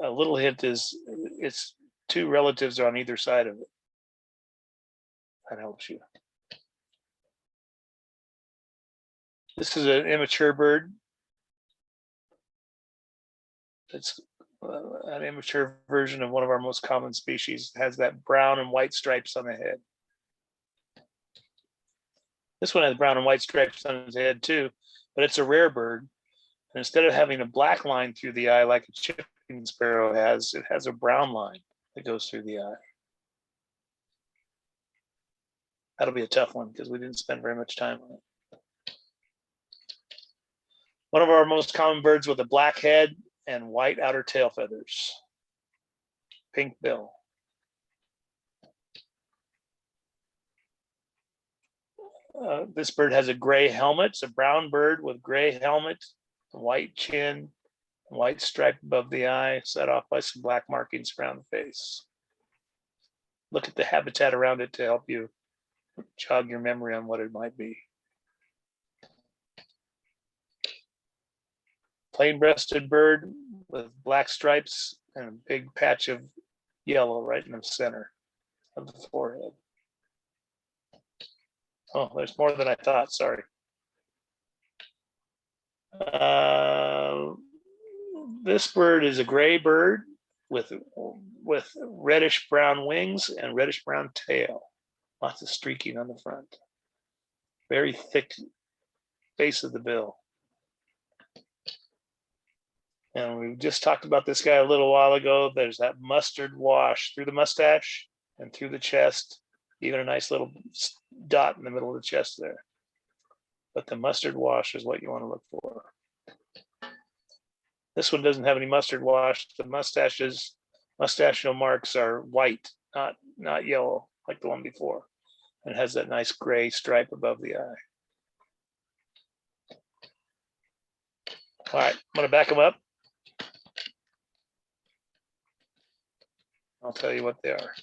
A little hint is its two relatives are on either side of it. That helps you. This is an immature bird. It's an immature version of one of our most common species. It has that brown and white stripes on the head. This one has brown and white stripes on his head too, but it's a rare bird. And instead of having a black line through the eye like a chipping sparrow has, it has a brown line that goes through the eye. That'll be a tough one because we didn't spend very much time on it. One of our most common birds with a black head and white outer tail feathers. Pink bill. This bird has a gray helmet. It's a brown bird with gray helmet, white chin, white stripe above the eye, set off by some black markings around the face. Look at the habitat around it to help you jog your memory on what it might be. Plain-breasted bird with black stripes and a big patch of yellow right in the center of the forehead. Oh, there's more than I thought, sorry. This bird is a gray bird with reddish brown wings and reddish brown tail. Lots of streaking on the front. Very thick base of the bill. And we just talked about this guy a little while ago. There's that mustard wash through the mustache and through the chest, even a nice little dot in the middle of the chest there. But the mustard wash is what you want to look for. This one doesn't have any mustard wash. The mustachial marks are white, not yellow like the one before. And it has that nice gray stripe above the eye. All right, I'm gonna back them up. I'll tell you what they are.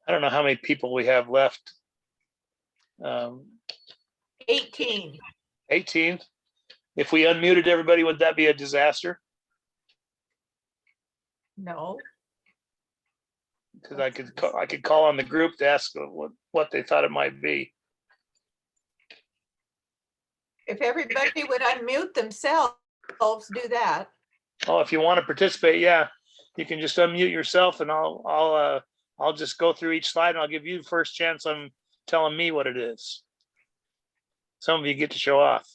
I don't know how many people we have left. 18. 18. If we unmuted everybody, would that be a disaster? No. Because I could call on the group to ask what they thought it might be. If everybody would unmute themselves, do that. Oh, if you want to participate, yeah, you can just unmute yourself, and I'll just go through each slide, and I'll give you the first chance on telling me what it is. Some of you get to show off.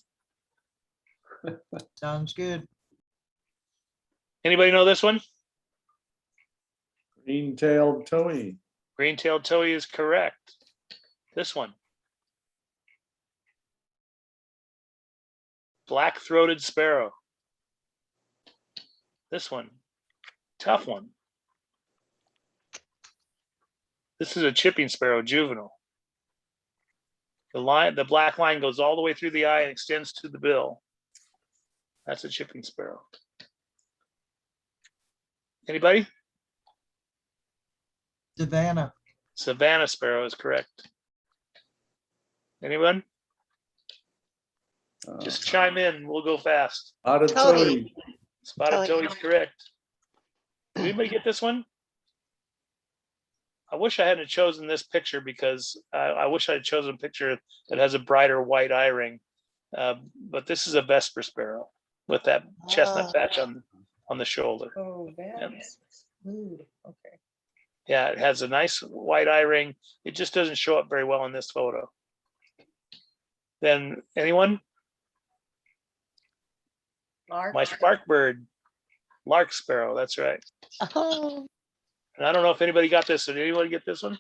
Sounds good. Anybody know this one? Green-tailed towhee. Green-tailed towhee is correct. This one. Black-throated sparrow. This one. Tough one. This is a chipping sparrow, juvenile. The black line goes all the way through the eye and extends to the bill. That's a chipping sparrow. Anybody? Savannah. Savannah sparrow is correct. Anyone? Just chime in. We'll go fast. Spotted Towhee. towhee. Spotted Towhee. towhee is correct. Did anybody get this one? I wish I hadn't chosen this picture because I wish I had chosen a picture that has a brighter white eye ring. But this is a Vesper sparrow with that chestnut patch on the shoulder. Oh, that's smooth. Okay. Yeah, it has a nice white eye ring. It just doesn't show up very well in this photo. Then anyone? Lark. My spark bird, lark sparrow. That's right. Oh, And I don't know if anybody got this. Did anybody get this one?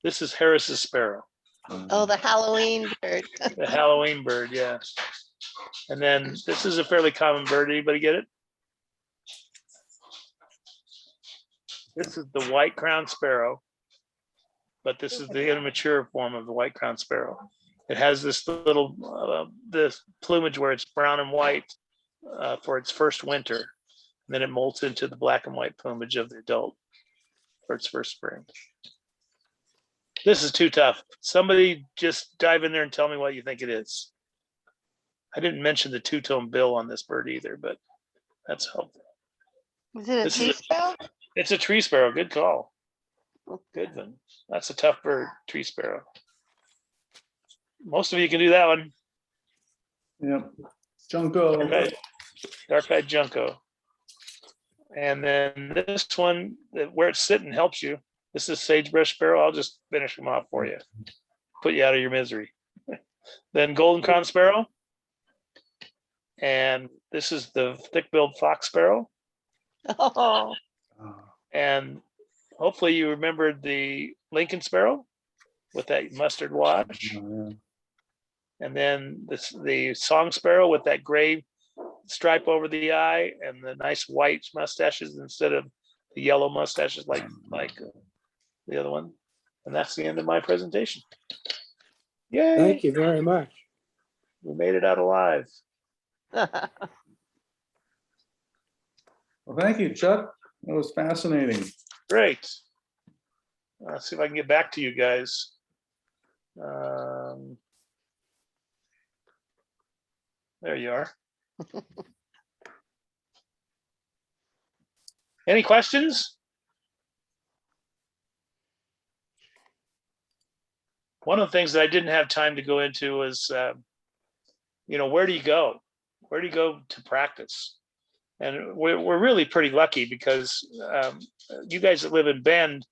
This is Harris's sparrow, oh, the Halloween bird. the Halloween bird. Yeah. And then this is a fairly common bird. Anybody get it? This is the white crowned sparrow, but this is the immature form of the white crowned sparrow. It has this little this plumage where it's brown and white for its first winter. And then it molts into the black and white plumage of the adult for its first spring. This is too tough. Somebody just dive in there and tell me what you think it is. I didn't mention the two-tone bill on this bird either, but that's helpful. Is it a This is tree a- sparrow? It's a tree sparrow. Good call. Good one. That's a tough bird, tree sparrow. Most of you can do that one. Yep. Junco. Dark-eyed junco. And then this one, where it's sitting helps you. This is sagebrush sparrow. I'll just finish them off for you. Put you out of your misery. Then golden crown sparrow. And this is the thick-billed fox sparrow. Oh, And hopefully you remembered the Lincoln sparrow with that mustard wash. Oh, yeah. And then the song sparrow with that gray stripe over the eye and the nice white mustaches instead of the yellow mustaches like the other one. And that's the end of my presentation. Yay! Thank you very much. We made it out alive. Well, thank you, Chuck. That was fascinating. Great. Let's see if I can get back to you guys. There you are. Any questions? One of the things that I didn't have time to go into was, where do you go? Where do you go to practice? And we're really pretty lucky because you guys that live in Bend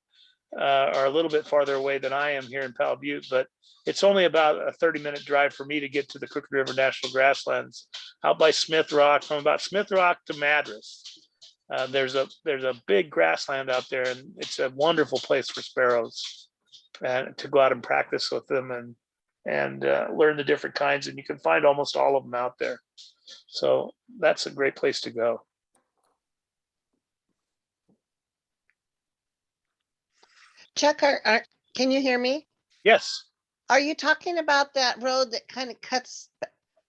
are a little bit farther away than I am here in Powell Butte, but it's only about a 30-minute drive for me to get to the Crooked River National Grasslands out by Smith Rock. From about Smith Rock to Madras, there's a big grassland out there, and it's a wonderful place for sparrows and to go out and practice with them and learn the different kinds. And you can find almost all of them out there. So that's a great place to go. Chuck, can you hear me? Yes. Are you talking about that road that kind of cuts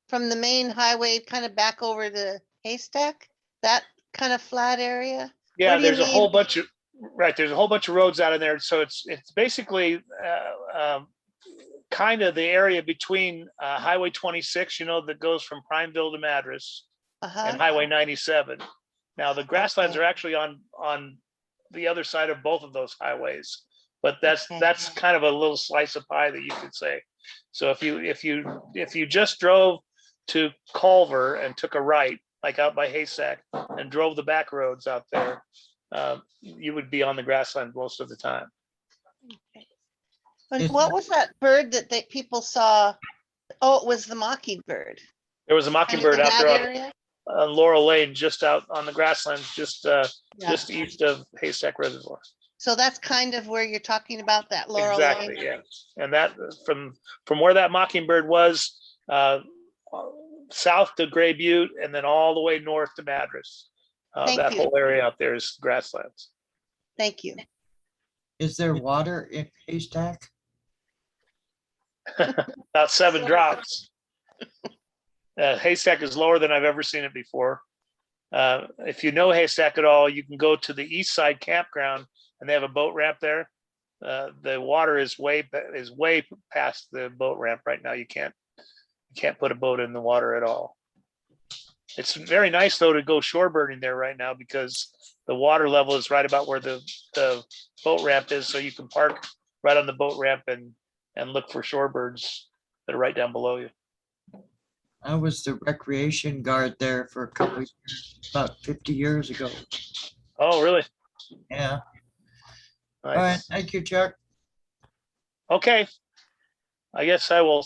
from the main highway kind of back over the haystack? That kind of flat area? Yeah, What do you there's a whole mean? bunch of there's a whole bunch of roads out in there. So it's basically kind of the area between Highway 26, that goes from Primeville to Madras, and Uh-huh. Highway 97. Now the grasslands are actually on the other side of both of those highways, but that's kind of a little slice of pie that you could say. So if you just drove to Culver and took a right, like out by Haystack, and drove the back roads out there, you would be on the grassland most of the time. And It's- what was that bird that people saw? Oh, it was the mockingbird. There was a Kind of mockingbird in out that there area? on Laurel Lane, just out on the grasslands, just Yeah. east of Haystack Reservoir. So that's kind of where you're talking about, that Laurel Exactly, Lane? yeah. And that from where that mockingbird was, south to Gray Butte, and then all the way north to Madras. Thank That you. whole area out there is grasslands. Thank you. Is there water in Haystack? About 7 drops. Haystack is lower than I've ever seen it before. If you know Haystack at all, you can go to the east side campground, and they have a boat ramp there. The water is way past the boat ramp right now. You can't put a boat in the water at all. It's very nice though to go shorebirding there right now because the water level is right about where the boat ramp is, so you can park right on the boat ramp and look for shorebirds that are right down below you. I was the recreation guard there for a couple of years, about 50 years ago. Oh, really? Yeah. All right. Nice. Thank you, Chuck. Okay. I guess I will